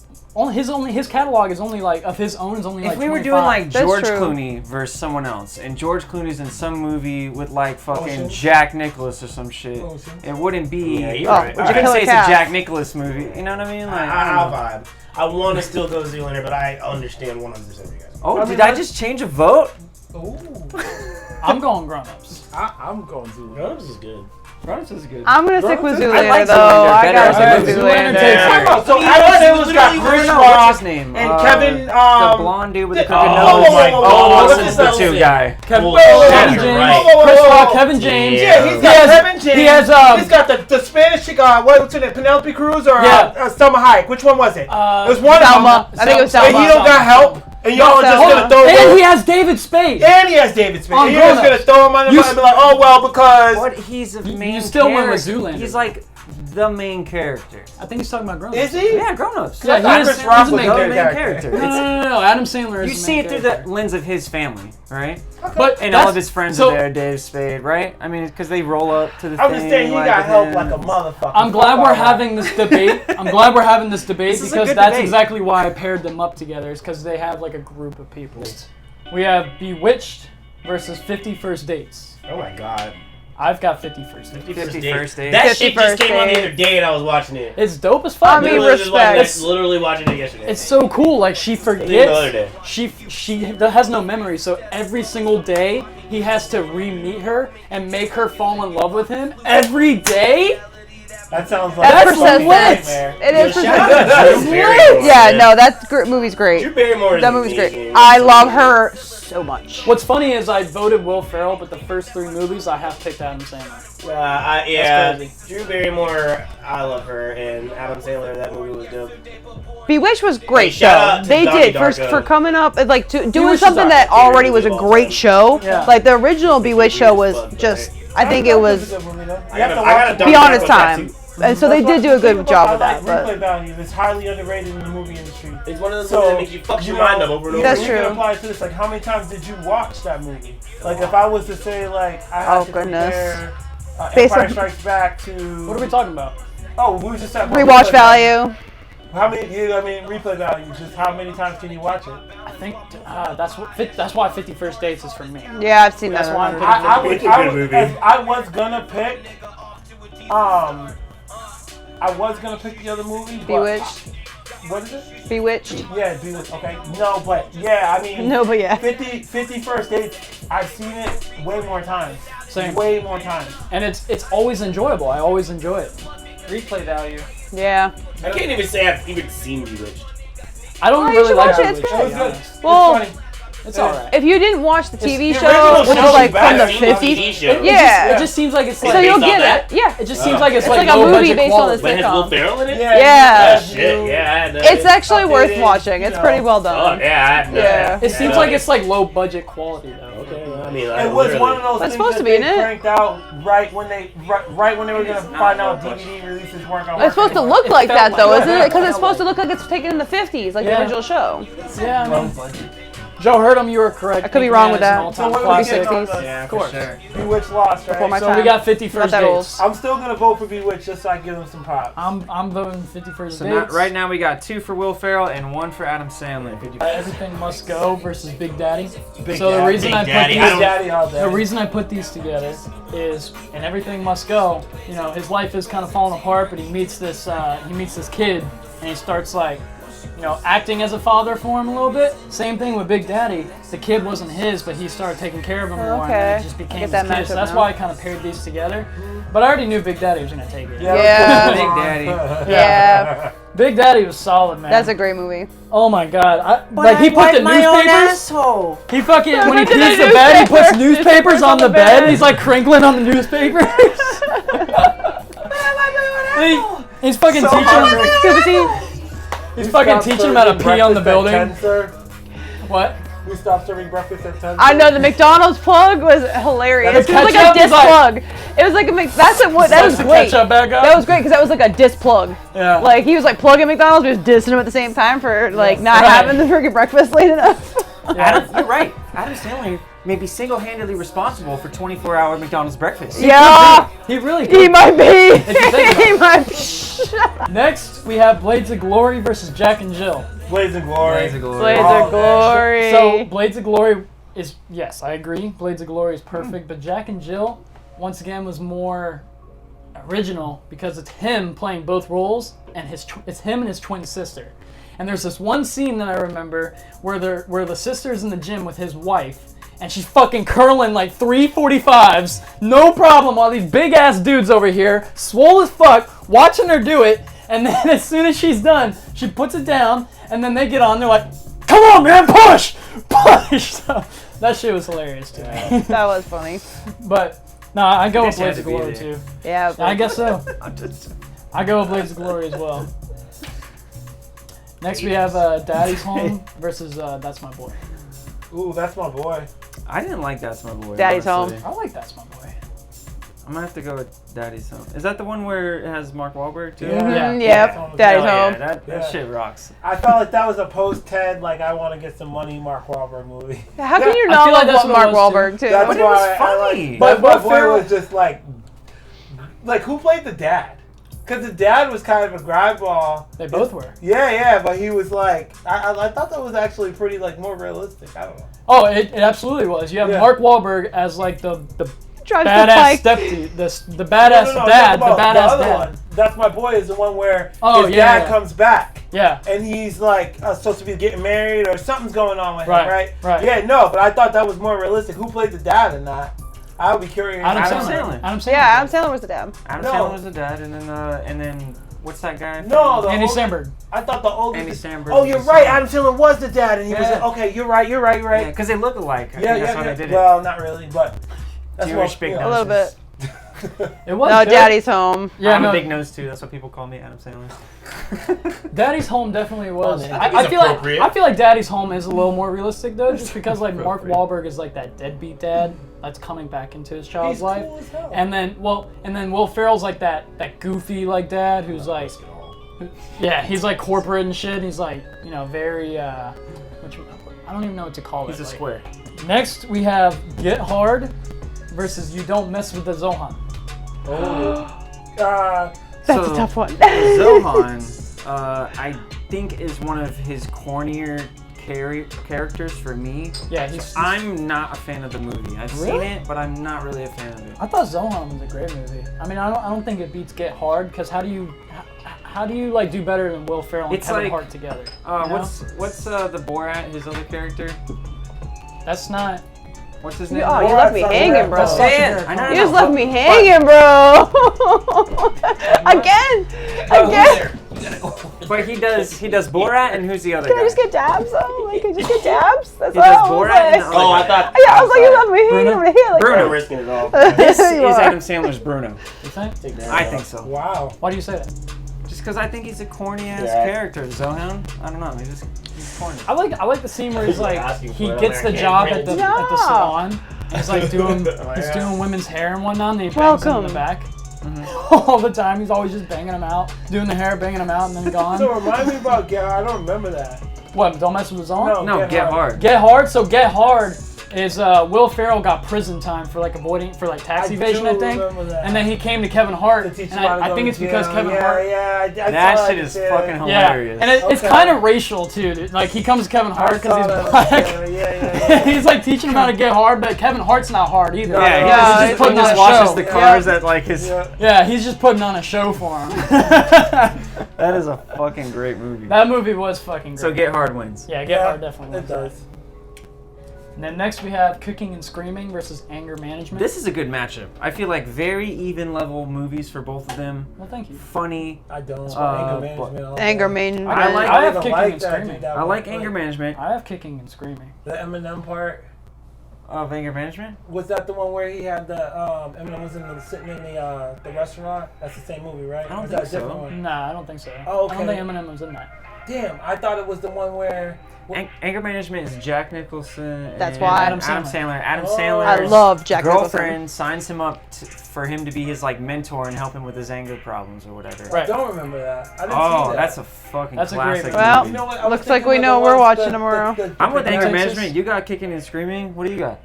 his catalog is only like of his own is only like If we were 25. doing like That's George true. Clooney versus someone else, and George Clooney's in some movie with like fucking Ocean. Jack Nicholas or some shit, Ocean. it wouldn't be. Yeah, you're Oh, right. would You you couldn't kill say a it's a cat? Jack Nicholas movie. You know what I mean? Like, I I'll don't know. vibe. I want to still go Zoolander, but I understand 100% of you guys. Oh, I did mean, I just change a vote? Ooh. I'm going grown-ups. I'm going to. Grown-ups is good. Grown-ups is good. I'm gonna stick with I Zoolander like though. Zoolander I better gotta than stick with Zoolander. Zoolander. So He Adam was Sandler's got literally Chris No, Rock what's his name? and Kevin. The blonde dude with the crooked Oh nose. my whoa, God. what's This his is the name? two guy. Kevin, Well, Kevin you're James, right. Chris Rock, whoa. Kevin James. Yeah, he's He got has- Kevin James. he has, he's got the Spanish chick. What's her name? Penelope Cruz or Yeah. Selma Hayek? Which one was it? It was one Selma. of them. I think it was And Selma. he don't got help. And y'all just Selma. gonna throw And him. he has David Spade. And he has David Spade. On And you're just Grown-Ups. gonna throw him on the You bus and be like, oh well, because. But he's a main you still went with character. Zoolander. He's like the main character. I think he's talking about grown-ups. Is he? Yeah, grown-ups. Yeah, he thought is, Chris he's Rock the was main the The character. main character. No. Adam Sandler is You the see main it through character. the lens of his family, right? But And all that's- of his friends so, are there, Dave Spade, right? I mean, because they roll up to the I'm thing. just saying he like, got with help him. like a motherfucker. I'm glad Fuck we're all that. having this debate. I'm glad we're having this debate This is a because good that's debate. exactly why I paired them up together. Is because they have like a group of people. We have Bewitched versus 50 First Dates. Oh my God. I've got 50 First Dates. 50 First Dates. That 50 shit just First came on the Dates. other day and I was watching it. It's dope as fuck. I mean, Literally just watching respect. it- literally watching it yesterday. It's so cool. Like she the other day. forgets. She has no memory. So every single day he has to re-meet her and make her fall in love with him every day. That sounds like That's a for fucking lit. nightmare. It is for Shout out to Drew Barrymore, Yeah, man. no, that movie's great. Drew Barrymore is That movie's great. amazing. I love her so much. What's funny is I voted Will Ferrell, but the first 3 movies I have picked Adam Sandler. Yeah, That's Drew Barrymore, I love her, and Adam Sandler, that movie was dope. Bewitched was great Hey, shout out though. to They Donnie did Darko. for coming up and like doing Bewitched is something that our favorite already was a movie of all great time. show. Yeah. Like the original Bewitched show was Fun, just. right? I think it was I gotta Donnie beyond Darko its time, tattoo. and so they did do a good job with that. Replay But value is highly underrated in the movie industry. It's one of those So, movies that make you fuck your mind up over and over. That's we true. can apply it to this. Like, how many times did you watch that movie? Like, if I was to say, like, I had Oh, to goodness. compare Based Empire on- Strikes Back to. What are we talking about? Oh, we were just talking about rewatch replay value. How many? I mean, replay value. Just how many times can you watch it? I think that's why 50 First Dates is for me. Yeah, I've seen That's that. why I'm one. picking I It's a good movie. if I was gonna pick, I was gonna pick the other movie. But Bewitched. What is it? Bewitched. Yeah, Bewitched. Okay. No, but yeah, I mean. No, but yeah. 50 First Dates, I've seen it way more times. Same. Way more times. And it's always enjoyable. I always enjoy it. Replay value. Yeah. I can't even say I've even seen Bewitched. I don't Oh, you really should like watch it, it's Bewitched, It to was be good. honest. Well, it's funny. It's alright. If you didn't watch the TV the show, original which is show's like bad. from the I've seen the TV 50s, show. yeah. It just seems like it's like So you'll based on get that? it. Yeah. it just seems like it's like a low movie budget based on quality. this But it has Will sitcom. Ferrell in it? Yeah. Oh, shit, yeah. I had no It's idea. actually worth Updated, watching. It's you pretty know. well Oh, done. yeah, I had no Yeah. It seems like it's like low budget quality though. Okay, well, I mean, I It was literally- one of those That's things supposed that to be they in it. cranked out right when they were gonna find out DVD releases weren't gonna work. It's supposed to anymore. look like felt that though, like- isn't it? Because it's supposed to look like it's taken in the 50s, like the Yeah. original show. Yeah, I mean, Joe Hurdham, you were correct. I could be Pink wrong Man with is an that. all-time So what are we classic. getting on 60s. the- Yeah, Of course. for sure. Bewitched lost, right? Before my So time. we got 50 First that old. Dates. I'm still gonna vote for Bewitched just so I give them some props. I'm voting 50 First So Dates. right now we got 2 for Will Ferrell and 1 for Adam Sandler. Everything Must Go versus Big Daddy. Big So the Daddy. reason Big I put Daddy. these I don't- Daddy all day. The reason I put these together is, in Everything Must Go, you know, his life is kind of falling apart, but he meets this kid, and he starts like, you know, acting as a father for him a little bit. Same thing with Big Daddy. The kid wasn't his, but he started taking care of him more, and Okay. then it just I became get his that kid. So matchup that's now. why I kind of paired these together. But I already knew Big Daddy was gonna take it. Yeah. Big Daddy. Yeah, Big Daddy was solid, man. that's a great movie. Oh my god! Like he put the newspapers. asshole. He fucking when he Look at pees the the bed, he puts newspapers. newspapers on the bed. And he's like crinkling on the newspapers. He's fucking teaching. He's fucking teaching him how to pee on the building. What? We stopped serving breakfast at 10. I know the McDonald's plug was hilarious. It was like a disc plug. It was like a that was great. That was great because that was like a disc plug. Yeah. Like he was like plugging McDonald's, but he was dissing him at the same time for like not having the freaking breakfast late enough. Adam, you're right. Adam Sandler may be single-handedly responsible for 24-hour McDonald's breakfast. Yeah. He really He might be. He might be. Next, we have Blades of Glory versus Jack and Jill. Blades of Glory. Blades of Glory. Blades of Glory. So, Blades of Glory is, yes, I agree. Blades of Glory is perfect, but Jack and Jill, once again, was more original because it's him playing both roles, and it's him and his twin sister. And there's this one scene that I remember where the sister's in the gym with his wife, and she's fucking curling like 345s, no problem, while these big ass dudes over here, swole as fuck, watching her do it. And then as soon as she's done, she puts it down, and then they get on. They're like, "Come on, man, push, push!" So that shit was hilarious to me. That was funny. But no, I go with Blades of Glory too. Yeah. I guess so. I go with Blades of Glory as well. Next we have Daddy's Home versus That's My Boy. Ooh, That's My Boy. I didn't like That's My Boy. Daddy's honestly. I like That's My Boy. I'm gonna have to go with Daddy's Home. Is that the one where it has Mark Wahlberg too? Yeah. Yep. Daddy's Home. Yeah, that shit rocks. I felt like that was a post-Ted, like, I want to get some money Mark Wahlberg movie. How can you I not feel like love that's what Mark it was, Wahlberg too? That's But it why was I funny. like, But my boy Ferrell- was just like who played the dad? Because the dad was kind of a grindball. They both were. Yeah, but he was like, I thought that was actually pretty, like, more realistic. I don't know. Oh, it absolutely was. You have Mark Wahlberg as like the Drives the badass bike. stepdad, the badass No, dad, the talk about badass the other dad. one. That's My Boy is the one where his yeah, dad yeah. comes back. Yeah. And he's like supposed to be getting married or something's going on with him, right? Right. Yeah, no, but I thought that was more realistic. Who played the dad in that? I would be curious. Adam Adam Sandler. Sandler. Adam Sandler. Yeah, Adam Sandler was the dad. Adam No. Sandler was the dad, and then what's that guy? No, the Andy old- Samberg. I thought the old. Andy Samberg. Oh, you're was right. the Adam Sandler was the dad, and he was Yeah. okay. You're right. Yeah, because they look alike. I think that's why they did it. Well, not really, but that's Jewish what, big A little bit. It was No, good. Daddy's Home. Yeah, I'm no, a big nose too. That's what people call me, Adam Sandler. Daddy's Home definitely was. man, I feel like appropriate. I feel like Daddy's Home is a little more realistic though, just because like Mark Wahlberg is like that deadbeat dad that's coming back into his child's He's life, cool as hell. and then Will Ferrell's like that goofy like dad who's like, yeah, he's like corporate and shit. He's like very I don't even know what to call it. He's a like- square. Next we have Get Hard versus You Don't Mess with the Zohan. That's So, a tough one. Zohan, I think is one of his cornier characters for me. Yeah, I'm not a fan of the movie. I've Really? seen it, but I'm not really a fan of it. I thought Zohan was a great movie. I mean, I don't think it beats Get Hard because how do you like do better than Will Ferrell and It's Kevin like, Hart together? You know? What's the Borat, his other character? That's not. What's his name? Oh, you left me hanging, bro. That's Say not it. I know. You just left me hanging, bro. Again. But he does Borat, and who's the other Can guy? I just get dabs though? Like, can I just get dabs? That's He all. does I was Borat like. and the Oh, I thought. Yeah, I was like, you left me hanging Bruno? over here. Like, Bruno. risking it all. This is You are. Adam Sandler's Bruno. You think? I think so. Wow. Why do you say that? Just because I think he's a corny ass Yeah. character, Zohan. I don't know. He's corny. I like the scene where he's like Asking he for it, gets I'm the like, I job can't at the really- at the Yeah. salon. He's like doing yeah. doing women's hair and whatnot. And he bangs them in the Welcome. back. All the time, he's always just banging them out, doing the hair, banging them out, and then gone. So remind me about Get Hard. I don't remember that. What? Don't mess with the zone. No, Get Hard. Get Hard. So Get Hard is Will Ferrell got prison time for like tax I evasion, do I think. remember that. And then he came to Kevin Hart, To teach and him how to I go think to it's because jail. Kevin yeah, Hart. Yeah, I That saw shit it, is yeah. fucking Yeah, hilarious. and it's Okay. kind of racial too, dude. Like he comes to Kevin Hart because he's saw that. black. Yeah. He's like teaching him how to get hard, but Kevin Hart's not hard either. Yeah, he Yeah, just, he putting on a washes show. the cars at like his. Yeah. Yeah, he's just putting on a show for him. That is a fucking great movie. That movie was fucking great. So Get Hard wins. Yeah, Get Hard definitely It wins. does. And then next we have Cooking and Screaming versus Anger Management. This is a good matchup. I feel like very even level movies for both of them. Well, thank you. Funny. I don't. Uh, Anger management. all Anger that. management. I like- I have even Kicking like and that, Screaming. dude, that I one. like Anger Management I have Kicking and Screaming. The Eminem part. of Anger Management. Was that the one where he had the Eminem was sitting in the restaurant? That's the same movie, right? I don't Or is that think a different so. one? Nah, I don't think so. Oh, I don't okay. think Eminem was in that. Damn, I thought it was the one where. Anger Management is Jack Nicholson. That's and why. Adam Sandler. Adam Sandler's I love Jack girlfriend signs him up for him to be his like mentor and help him with his anger problems or whatever. I don't remember that. I didn't see that. That's a fucking That's a great classic. movie. Well, You know what? I was looks like thinking we of know the we're ones watching tomorrow. I'm with Anger Texas. Management. You got Kicking and Screaming. What do you got?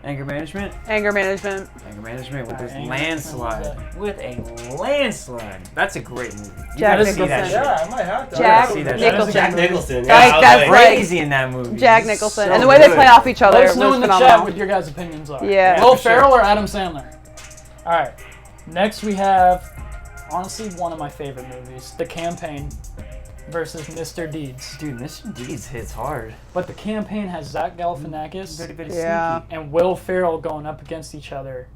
Anger Management. Anger Management. Anger Management with this Anger. landslide. With a landslide. That's a great movie. You Jack gotta see that Nicholson. shit. Yeah, I might have to. Jack see that. Nicholson. Jack Nicholson. Like, Yeah, I was that's like, right. Crazy in that movie. Jack He's Nicholson. so And the way they good. play off each other Let us was know in the chat phenomenal. what your guys' opinions are. Yeah. Will for sure. Ferrell or Adam Sandler? All right. Next we have, honestly, one of my favorite movies, The Campaign versus Mr. Deeds. Dude, Mr. Deeds hits hard. But The Campaign has Zach Galifianakis Very Yeah. and Will Ferrell going up against each other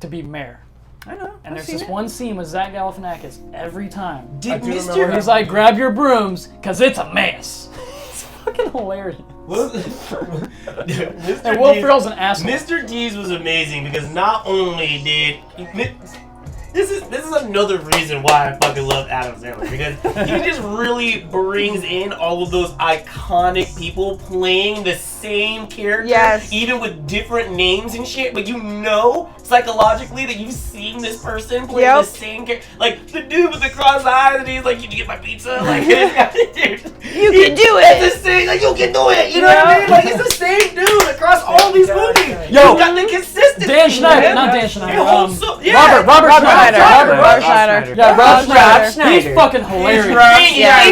to be mayor. sneaky. I know. And there's this one scene with Zach Galifianakis every time. Did do remember Mr. He's like, grab your brooms, because it's a mess. It's fucking hilarious. Mr. And Will Deeds- Ferrell's an asshole. Mr. Deeds was amazing because not only did this is another reason why I fucking love Adam Sandler because he just really brings in all of those iconic people playing the same character, Yes. even with different names and shit. But you know psychologically that you've seen this person play Yep. the same character, like the dude with the cross eyes, and he's like, "Can you get my pizza?" Like, dude, You can do it's it. the same. Like, you can do it. You know what I mean? Like, it's the same dude across all these movies. Yo, you got the consistency. Dan Schneider, man. not Dan Schneider. It holds so- yeah. Robert Schneider. Robert Schneider. Yeah, Rob Schneider. Schneider. He's fucking hilarious. Yeah.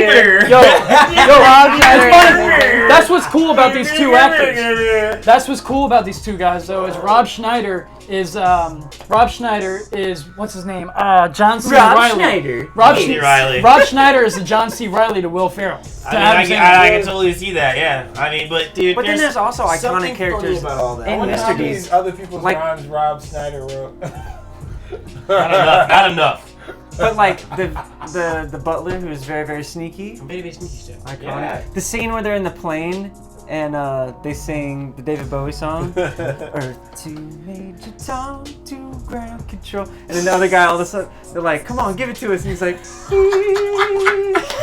Yo, Rob Schneider. that's what's cool about these two actors. That's what's cool about these two guys, though, is Rob Schneider is what's his name? John C. Riley. Schneider. Rob C. Sch- Riley. Rob Schneider is the John C. Riley to Will Ferrell. To Adam I Sandler. can totally see that. Yeah. I mean, but dude, But then there's also something iconic characters funny about all that. in I wonder how Mr. many Deeds. other people's Like- rhymes Rob Schneider wrote. not enough. But like the butler who is very, very sneaky. Baby sneaky stuff. Iconic. Yeah. The scene where they're in the plane and they sing the David Bowie song. Earth to Major Tom to ground control. And then the other guy all of a sudden they're like, come on, give it to us. And he's like,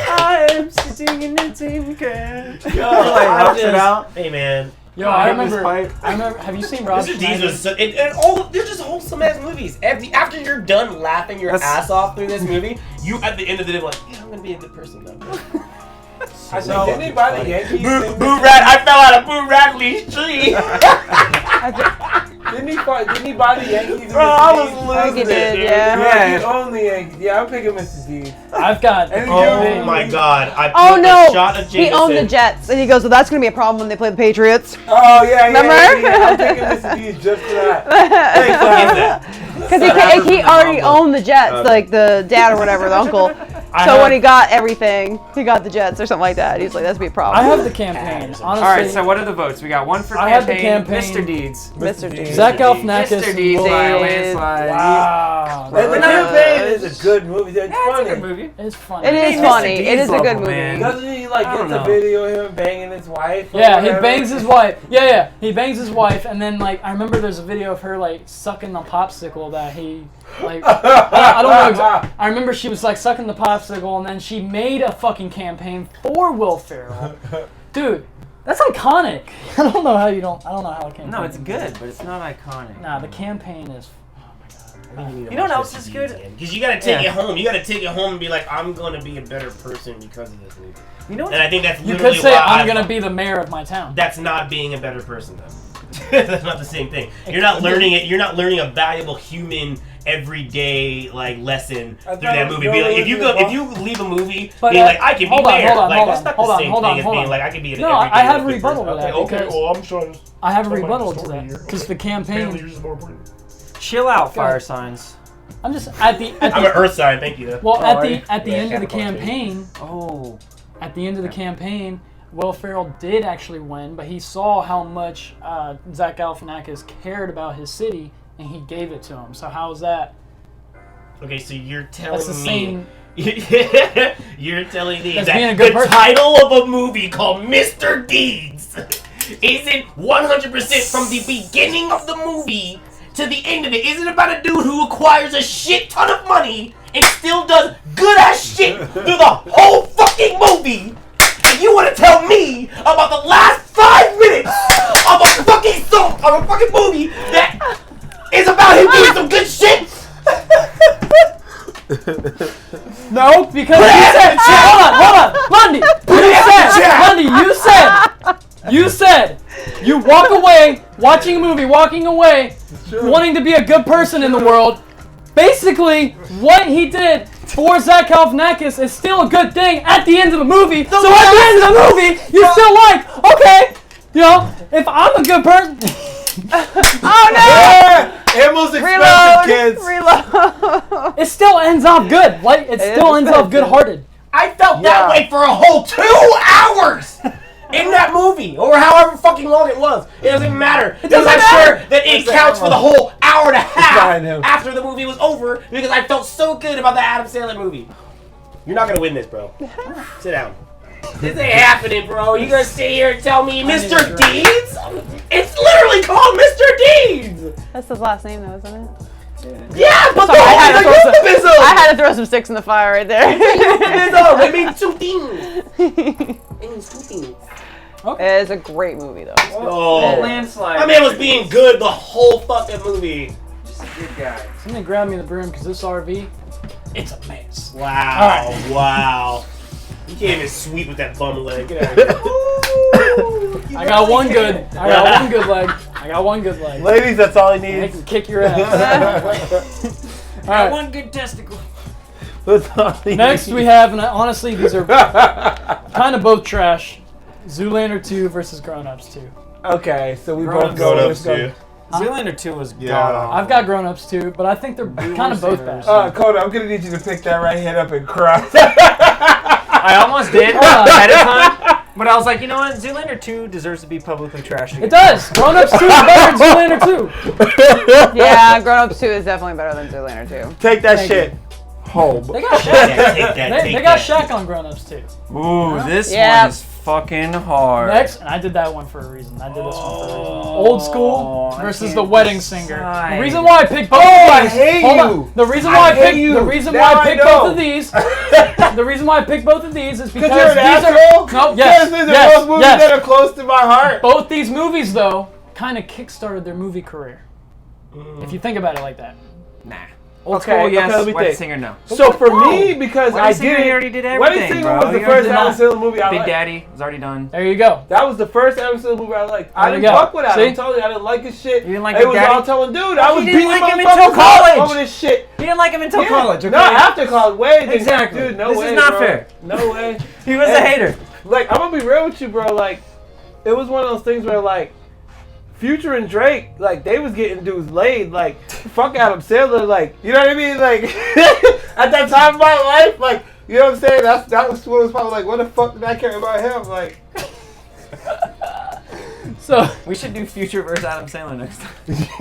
I am sitting in a tin can. Yo, like raps it out. Hey man, Yo, I Give his remember. pipe. Have you seen Rob Mr. Deeds Schneider? was so, and all they're just wholesome ass movies. After you're done laughing your ass off through this movie, you at the end of the day like, yeah, I'm gonna be a good person though. I said, didn't he buy the Yankees? Boo Rat! I fell out of Boo Radley's tree. Didn't he buy the Yankees? Bro, I was I think he losing did, it, dude. yeah. He owned the Yankees. Yeah, I'm picking Mr. Deeds. I've got. And Oh my God! I Oh put no! a shot of He owned the Jameson. Jets, and he goes, "Well, that's gonna be a problem when they play the Patriots." Oh yeah, Remember? I'm picking Mr. Deeds just for that. Hey, fuck is that? Because he already owned the Jets, like the dad or whatever, the uncle. So when he got everything, he got the Jets or something like that. He's like, "That's be a problem." I have the campaign. Honestly, All right, so what are the votes? We got one for I have the campaign, campaign. Mr. Deeds. Mr. Deeds. Zach Galifianakis. Mr. Deeds by a landslide. Wow. And the campaign is a good movie. It's It's a funny. good movie. It's funny. It is Mr. funny. Deeds It is a good level, movie. man. Doesn't he like I get don't the know. video of him banging his wife? or Yeah, he whatever? bangs his wife. Yeah, he bangs his wife, and then like I remember there's a video of her like sucking the popsicle that he like. I don't know exactly. I remember she was like sucking the popsicle, and then she made a fucking campaign for Will Ferrell. Dude, that's iconic. I don't know how a campaign. No, it's good, but it's not iconic. Nah, the campaign is. You know what else is good? Because you gotta take Yeah. it home. You gotta take it home and be like, I'm gonna be a better person because of this movie. You know And what? I think that's You literally could say why I'm I- gonna be the mayor of my town. That's not being a better person, though. That's not the same thing. You're not learning it. You're not learning a valuable human everyday like lesson I through that thought movie. no Be like, one if you was go, if you leave a movie But, being like, I can be hold on, mayor, hold on, like hold that's on, not hold the on, same hold thing on, as hold being on. like I can be an No, everyday I have a good rebuttal person. to that Okay, okay, because- well, I'm trying to. I have a tell my rebuttal to story that here. because the Family campaign. is more important. Chill out, fire signs. I'm just at the I'm an Earth sign. Thank you. Though. well Oh, at the Yeah, end of the Capricorn, too. campaign. Oh. At the end of the campaign, Will Ferrell did actually win, but he saw how much Zach Galifianakis cared about his city, and he gave it to him. So how's that? Okay, so you're telling That's the me. same. You're telling me That's that being a good the person. title of a movie called Mr. Deeds isn't 100% from the beginning of the movie to the end of it. Isn't about a dude who acquires a shit ton of money and still does good ass shit through the whole fucking movie. And you want to tell me about the last 5 minutes of a fucking song, of a fucking movie that is about him doing some good shit? No, because you said, hold on, Lundy, you said, you walk away, watching a movie, walking away, wanting to be a good person in the world. Basically, what he did for Zach Galifianakis is still a good thing at the end of the movie. So at the end of the movie, you're still like, okay, you know, if I'm a good person. Oh no! Ammo's expensive, kids. Reload. It still ends off good. Like it still ends off good-hearted. I felt that way for a whole 2 hours in that movie, or however fucking long it was. It doesn't matter. Because I'm sure that it counts for the whole hour and a half after the movie was over, because I felt so good about the Adam Sandler movie. You're not gonna win this, bro. Sit down. This ain't happening, bro. You gonna sit here and tell me Mr. Deeds? It's literally called Mr. Deeds! That's his last name, though, isn't it? Yeah, but Sorry, I had to I throw some sticks in the fire right there. It means 2 things. It means 2 things. It's a great movie, though. Oh, Landslide. my man was being good the whole fucking movie. Just a good guy. Somebody grab me the broom because this RV, it's a mess. Wow, wow. You can't even sweep with that bum leg. Get out of here. I got one good. I got one good leg. Ladies, that's all he I needs. can kick your ass. All right. One good testicle. That's all he Next needs. we have, and honestly, these are kind of both trash. Zoolander 2 versus Grown Ups 2. Okay, so we Grown both Ups go. Grown-Ups Let's go. Zoolander 2 was Yeah. god awful. I've got Grown Ups 2, but I think they're kind of both bad. Coda, I'm gonna need you to pick that right hand up and cry. I almost did ahead of time, but I was like, you know what? Zoolander 2 deserves to be publicly trashed again. It does. Grown Ups 2 is better than Zoolander 2. Yeah, Grown Ups 2 is definitely better than Zoolander 2. Take that shit home. They got Shaq. Take that, They got Shaq on Grown Ups 2. Ooh, this Yeah. one is fucking hard. Next, and I did that one for a reason. I did this one for a reason. Old School I versus can't The Wedding Singer. decide. The reason why I picked both I of these. hate Hold you. on. The reason why I hate picked you. the reason Now why I I picked know. both of these. The reason why I picked both of these is because Because you're an these asshole? are no, yes, These are yes, both movies yes. that are close to my heart. Both these movies though kind of kickstarted their movie career. If you think about it like that. Nah. Old Okay, School, okay, yes. let me Wedding think. Singer, no. So for me, because Wedding I Singer, did he already did Wedding everything, Singer bro. was the He first already did Adam that. Sandler movie I Big liked. Daddy was already done. There you go. That was the first Adam Sandler movie I liked. I There you didn't go. fuck with Adam. See? I told you I didn't like his shit. You didn't like It Big was Daddy? all telling dude. I was You didn't beating like him motherfuckers until up college. over this shit. You didn't like him until Yeah. college, okay? No, after college. Way. Exactly. Dude, no This way, is not bro. fair. No way. He was a And- hater. Like, I'm gonna be real with you, bro. Like, it was one of those things where, like, Future and Drake, like, they was getting dudes laid. Like, fuck Adam Sandler. Like, you know what I mean? Like, at that time of my life, like, you know what I'm saying? That was what was probably like, what the fuck did I care about him? Like, So We should do Future versus Adam Sandler next time.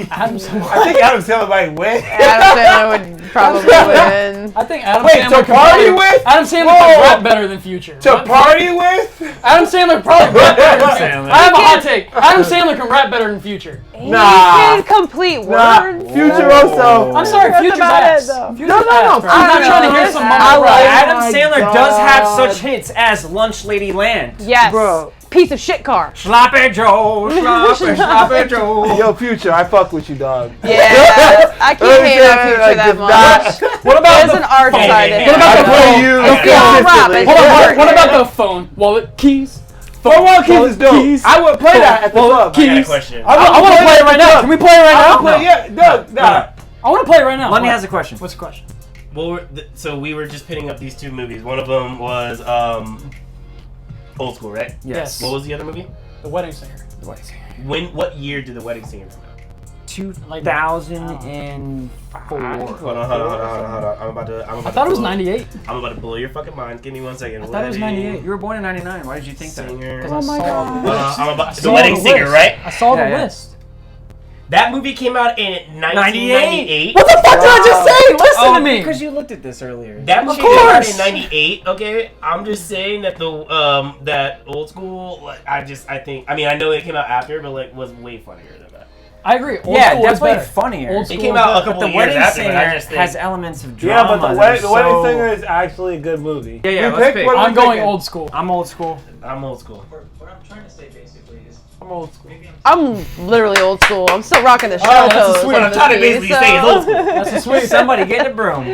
Adam Sandler. I think Adam Sandler might win. Adam Sandler would probably win. I think Adam Wait, Sandler to could party probably- with? Adam Sandler Whoa. could rap better than Future. To party with? Adam Sandler probably rap better than Future. Sandler. I have a hot take. Adam Sandler can rap better than Future. Nah. He did complete Nah. words. Futuroso. I'm sorry, That's Future's about ass. it, though. Future's No, ass, bro. I'm I'm not not trying to hear honest. some I mumble like rap. Adam my Sandler God. does have such hits as Lunch Lady Land. Yes. Bro. Piece of shit car. Sloppy Joe, sloppy Joe. Yo, Future, I fuck with you, dog. Yeah. I can't hate on Future that much. What about There's the an art Hey, side. hey, to hey, What about I the play phone? you It's still rap. consistently. It's Hold on, art. what about the phone? Wallet, keys. Phone Wall Keys is dope. Keys. I would play that at the Wallet, club. I got a keys. question. I want to play it right now. Can we play it right I now? would play, yeah, no, nah. I want to play it right now. Lundy What? has a question. What's the question? Well, so we were just pitting up these two movies. One of them was Old School, right? Yes. What was the other movie? The Wedding Singer. What year did The Wedding Singer come out? 2004. Hold on. I'm about to. I thought it was 98. I'm about to blow your fucking mind. Give me 1 second. I thought it was 98. You were born in 99. Why did you think that? Singer. Because I saw the list. I'm about I The saw Wedding the Singer, list. right? I saw the Yeah, yeah. list. That movie came out in 1998. What the fuck did I just say? Listen to me. Because you looked at this earlier. That Of movie came out course. in 98. Okay, I'm just saying that the that Old School. Like, I think. I mean, I know it came out after, but like was way funnier than that. I agree. Old Yeah, school is definitely better. funnier. Old It school came is out a better. couple The years Wedding after, but I Singer just think has elements of Yeah, drama. but the that are Wedding so- Singer is actually a good movie. Yeah, We let's pick? pick. What are we I'm going picking? old school. I'm old school. I'm old school. What I'm trying to say basically is I'm old school. I'm literally old school. I'm still rocking the Oh, shadow that's a toes. sweet- What I'm trying to basically say is old school. That's a sweet. Somebody get a broom.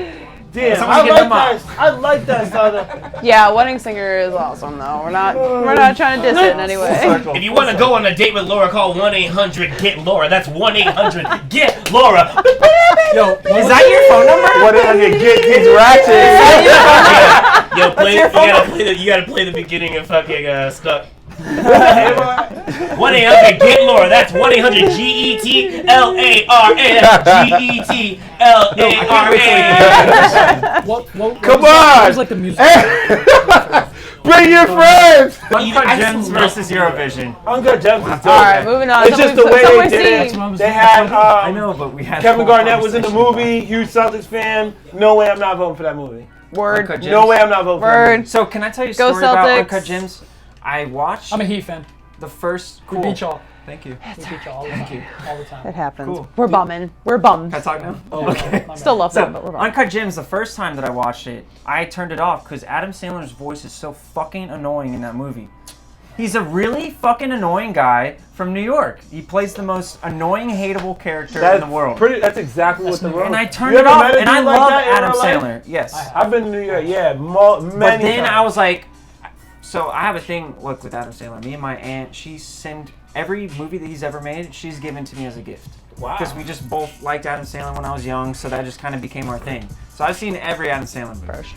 Damn, Someone I get like them up. that. I like that song. Yeah, Wedding Singer is awesome though. We're not trying to diss it in any way. If you want to go on a date with Laura, call 1-800-GET-LAURA. That's 1-800-GET-LAURA. Yo, Is that your phone number? What did I get these ratchets? Yo, play, your phone you gotta play the beginning of fucking Stuck. 1-800-GET-LAURA. That's 1-800-GETLARA. That's GETLARA. Come on! It's like the music. Bring your friends! Uncut Gems versus Eurovision. Uncut Gems is dope. All right, moving on. It's just the way Somewhere they did seen. it. They had I know, but we had Kevin full Garnett was in the conversation. movie, huge Celtics fan. No way I'm not voting for that movie. Word. Uncut Gems. No way I'm not voting for that Word. movie. So can I tell you a Go story about Celtics. Uncut Gems? I watched I'm a Heat fan. the first. We Cool. beat y'all. Thank you. We beat y'all all the time. All the time. It happens. Cool. We're bumming. We're bummed. Can I talk now? Oh, Okay. my bad. Still love So, them, but we're bummed. Uncut Gems, the first time that I watched it, I turned it off because Adam Sandler's voice is so fucking annoying in that movie. He's a really fucking annoying guy from New York. He plays the most annoying, hateable character in the world. That's exactly what the world. And I turned You it ever off, met a and I dude like love that in Adam real life? Sandler. Yes. I've been to New York, yeah, But many then times. I was like, so I have a thing, look, with Adam Sandler. Me and my aunt, she sent every movie that he's ever made, she's given to me as a gift. Wow. Because we just both liked Adam Sandler when I was young, so that just kind of became our thing. So I've seen every Adam Sandler movie.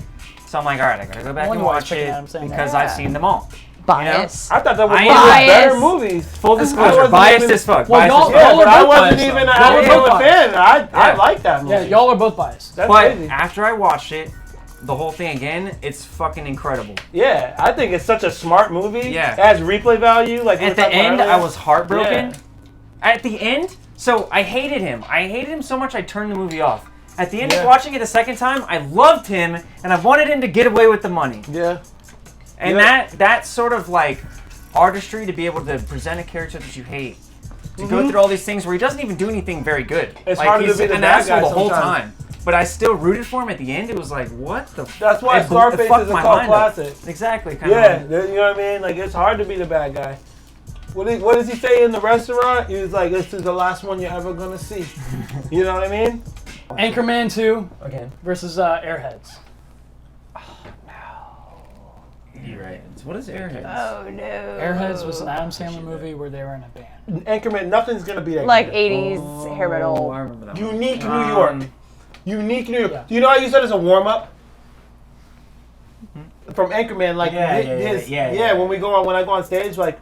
So I'm like, all right, I gotta go back Only and one watch picking it Adam Sandler. because I've seen them all. Bias. I thought that was I one of his am- better Bias. movies. Full I disclosure, wasn't biased even- as fuck. Well, biased y'all- as Yeah, fuck. y'all but are I both wasn't biased, even though. an Y'all are Adam both Sandler fan. I Yeah. like that movie. Yeah, y'all are both biased. That's But crazy. after I watched it, the whole thing again, it's fucking incredible. Yeah, I think it's such a smart movie. Yeah. It has replay value. Like we At were the talking about end, earlier. I was heartbroken. Yeah. At the end, so I hated him. I hated him so much I turned the movie off. At the end Yeah. of watching it a second time, I loved him and I wanted him to get away with the money. Yeah. And Yeah. that sort of like artistry to be able to present a character that you hate. To go through all these things where he doesn't even do anything very good. It's like harder to he's be the an bad asshole guy the whole sometimes. time. But I still rooted for him at the end. It was like, what the That's why it Scarface fucked is a my cult mind up. classic. Exactly. Kind Yeah, of. you know what I mean? Like, it's hard to be the bad guy. What does he say in the restaurant? He was like, this is the last one you're ever going to see. You know what I mean? Anchorman 2 Again. versus Airheads. You're right. What is Airheads? Oh no. Airheads was an Adam Sandler movie where they were in a band. Anchorman, nothing's going to be that Like good. 80s hair Oh, metal. I remember that. Unique New York. Unique New York. Yeah. Do you know how you said it's a warm-up? From Anchorman, like, when we go on, when I go on stage, like,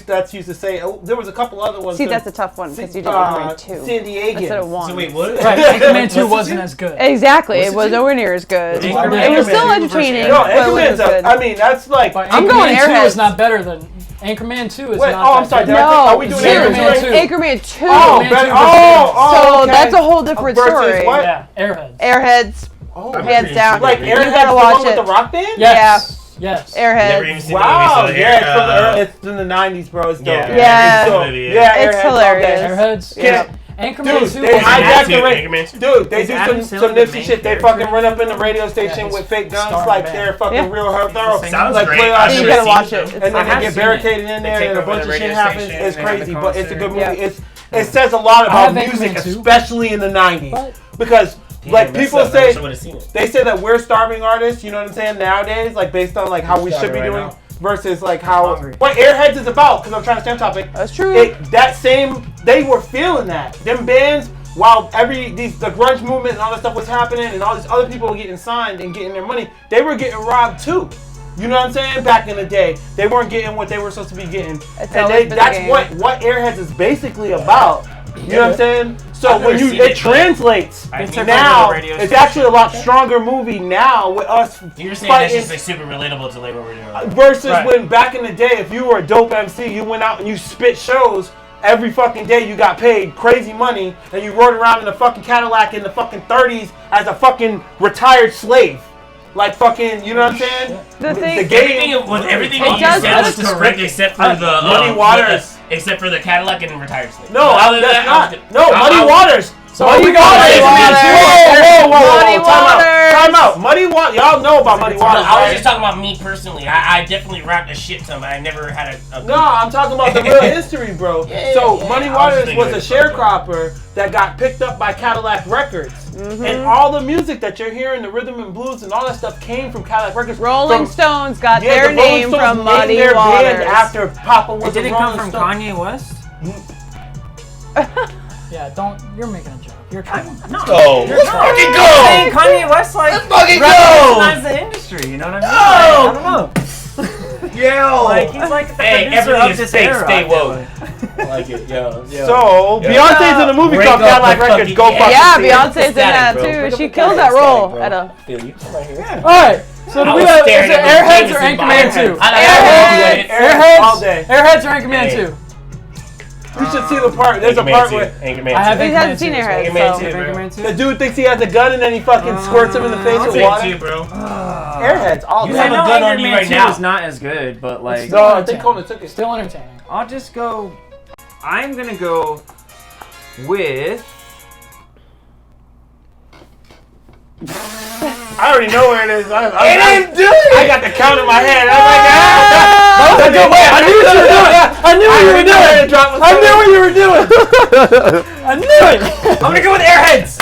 That's used to say. Oh, there was a couple other ones. See, that's a tough one because you did Anchorman 2 San Diego. instead of 1. So wait, what? Right, Anchorman 2 wasn't as good. Exactly, What's it the was two? nowhere near as good. Anchorman It was still 2 versus entertaining, No, but it wasn't Anchorman's as good. I mean, that's like. But I'm going Anchorman 2 Airheads. is not better than Anchorman 2 is Wait, not. oh, I'm that sorry. good. Did I No, are we doing Anchorman Anchorman 2. 2? Anchorman 2. Oh, Anchorman better, 2 oh, So okay. that's a whole different Versus story. what? Yeah, Airheads. Airheads, Oh, hands down. like You Airheads, gotta the watch one with it. the rock band? Yes. Yes. Never Airheads. even seen Wow, the movie, so yeah, here, it's in the 90s, bro. It's dope. Yeah. Yeah. It's dope. It's Yeah, It's Airheads all hilarious. day. Airheads. Yeah. Anchorman Dude, 2 they was hijacked the Anchorman radio. two. Dude, they Is do Adam some Sandler the nifty main shit. They character? fucking run up in the radio station he's with fake guns, starring like band. they're fucking Yeah. real thorough. Sounds Like great. play I've out You shit. never gotta watch seen it. it. And then I they have get seen it. barricaded in They there, take and a over bunch the of shit radio happens. station, It's they have the crazy, but it's a good movie. concert. It says a lot I about have music, Anchorman too. especially in the 90s, But- because like Damn, people that sucks. I say. wish I would've seen it. They say that we're starving artists, you know what I'm saying, nowadays, like based on like how we should be starving right doing now. versus like how hungry. what Airheads is about, because I'm trying to stay on topic. That's true. They were feeling that. Them bands, while the grunge movement and all that stuff was happening and all these other people were getting signed and getting their money, they were getting robbed too. You know what I'm saying? Back in the day, they weren't getting what they were supposed to be getting. It's And always been a that's game. what Airheads is basically about. You know what I'm saying? So I've when never you seen it it, but translates I took now, over the radio it's station. actually a lot stronger movie now with us You're saying that's fighting just like super relatable to like what we're doing. versus Right. when back in the day, if you were a dope MC, you went out and you spit shows every fucking day. You got paid crazy money, and you rode around in a fucking Cadillac in the fucking 30s as a fucking retired slave. Like fucking, you know what I'm saying? The thing- the game. Everything It you does said have was a correct except for the Muddy Waters. Except for the Cadillac and retired slave. No, Other than that's that, not. No, Muddy Waters. So Muddy we got Waters. Muddy Whoa. Waters. Time out. Muddy Waters. Y'all know about Muddy Waters. I was just talking about me personally. I definitely rapped a shit ton, but I never had a No, I'm talking about the real history, bro. So Muddy Waters was a sharecropper that got picked up by Cadillac Records. And all the music that you're hearing, the rhythm and blues and all that stuff came from Cadillac Records. Rolling Stones got the their Rolling name Stones from named Muddy their band Waters. after Papa was Did a it come Rolling from Stone. Kanye West? Yeah, don't. You're making a joke. You're trying. Go. Let's fucking go. Hey, Kanye West like fucking go. revolutionize the industry. You know what I mean? No. Like, I don't know. Yo. Like he's like the Hey, producer everything of is this fake. era. Stay I feel woke. like. I like it, yo. So Beyonce's in a movie Break called up Cadillac the Records. fucking- Go fucking Yeah, see it. Beyonce's in that Static, bro. too. She kills that role at a. Feel you. I'm right here. All right. So do I we was have is staring it at the Airheads or Jameson Anchorman Bond. 2? I Airheads all day. Airheads or Anchorman Hey. 2? You should see the part. There's a part where Anchorman I haven't He hasn't seen Airheads, Anchorman so. too, bro. Anchorman too? the dude thinks he has a gun and then he fucking squirts him in the face I'll with take water. two, bro. Airheads all You day. have a gun on you right now. Is not as good, but like No, I think Kona took it. Still entertaining. I'll just go. I'm gonna go with. I already know where it is. I got the count in my head. I was like, I knew what you were doing. I knew what you were doing. I knew what you were doing. I knew it. I'm gonna go with Airheads.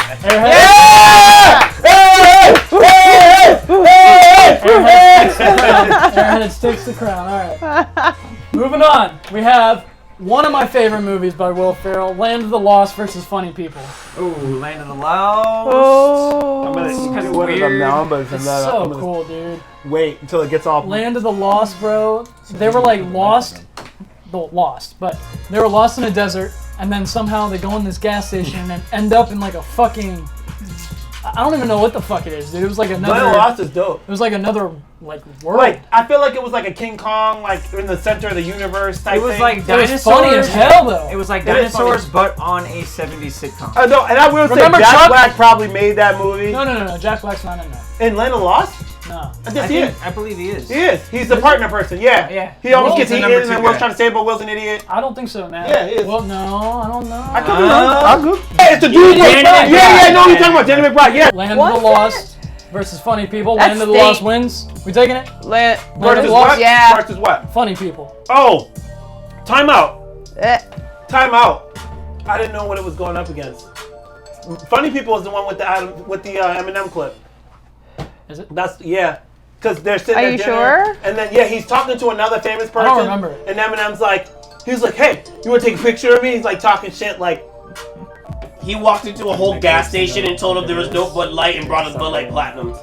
Airheads takes the crown. All right. Moving on. We have one of my favorite movies by Will Ferrell, Land of the Lost versus Funny People. Ooh, Land of the Lost. Oh. I'm gonna Kinda do one of them weird. now, but It's so cool, dude. wait until it gets off. Land of the Lost, bro. They were like lost, but they were lost in a desert, and then somehow they go in this gas station and end up in like a fucking. I don't even know what the fuck it is, dude. It was like another. Land of the Lost is dope. It was like another like world. Like I feel like it was like a King Kong, like in the center of the universe type It was thing. like it was dinosaurs. funny as hell, though. It was like It is dinosaurs, but on a 70s sitcom. No, and I will say Remember Jack Chuck? Black probably made that movie. No. Jack Black's not in there. In Land of the Lost? No. Yes, he is. I believe he is. He is. He's the partner person. Yeah. Yeah. He always Will's gets the eaten, number and two then Will's guy. trying to save, but Will's an idiot. I don't think so, man. Yeah, he is. Well, no, I don't know. I could be wrong. I'll go. Hey, it's the dude. Danny Yeah, McBride. I know what you're talking about. Danny McBride. Yeah. Land of What's the Lost versus Funny People. That's Land of the Lost state. wins. We taking it? Land of Versus the what? Lost, yeah. Versus what? Funny People. Oh, time out. Eh. Time out. I didn't know what it was going up against. Funny People is the one with the Eminem clip. Is it? That's because they're sitting Are at you dinner, sure? and then he's talking to another famous person. don't remember it. And Eminem's like, he's like, hey, you want to take a picture of me? He's like talking shit like. He walked into a whole gas station and told him there was no Bud Light and brought us Bud Light Platinums.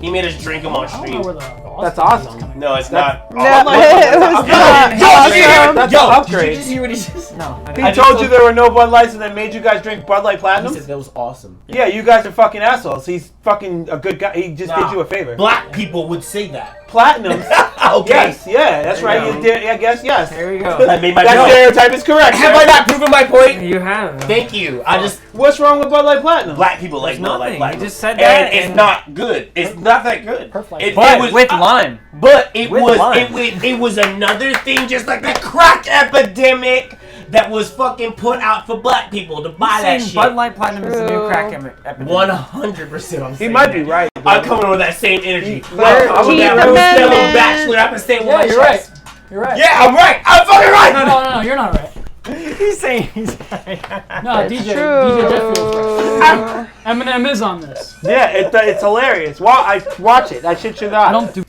He made us drink them on I don't know stream. where the That's awesome. No, it's not. No, it was not awesome. That's Yo, an upgrade. Did you hear what he said? No. He I just told told- you there were no Bud Lights and then made you guys drink Bud Light He Platinum? said that was awesome. Yeah, you guys are fucking assholes. He's fucking a good guy. He just Nah. did you a favor. Black people would say that. Platinum. Okay. Yes, yeah, that's There you right. go. You did, I guess, yes. There we go. I made my That point. stereotype is correct. Have sir. I not proven my point? You have. Thank you. I just What's wrong with Bud Light Platinum? black people like There's Bud Light nothing. Platinum. You just said that and it's and- not good. It's not that good. Perfect. It But was with lime. But it With was lime. it was another thing, just like the crack epidemic that was fucking put out for black people to buy that Saying shit. Bud Light Platinum is the new True. crack epidemic. 100%. He might be right. I'm coming with that same energy. Keep I'm coming with that the Rostello amendment. Bachelor. I'm saying Yeah, you're right. You're right. Yeah, I'm right. I'm fucking right. No, you're not right. He's saying he's right. No, DJ Jeff feels right. Eminem is on this. Yeah, it's hilarious. I watch it. I shit you not. I don't do.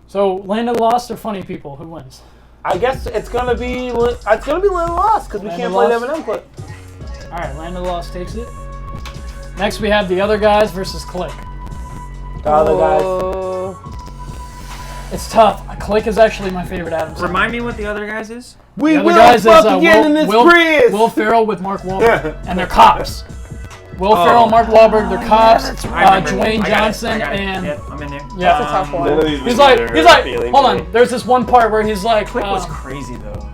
So, Land of the Lost or Funny People? Who wins? I guess it's gonna be Little Lost because we Land can't of play the Lost? Eminem clip. All right, Land of the Lost takes it. Next, we have The Other Guys versus Click. The other guys. Oh. It's tough. Click is actually my favorite Adam Sandler. Remind me what the other guys is? We The Other will Guys fuck is, again in this Prius. Will Ferrell with Mark Wahlberg, Yeah. and they're cops. Will Ferrell, Mark Wahlberg, they're cops. I remember. Dwayne I got it. Johnson I got it. and Yep, I'm in there. yeah. That's a tough one. He's like, hold on. There's this one part where he's like, Click was crazy though.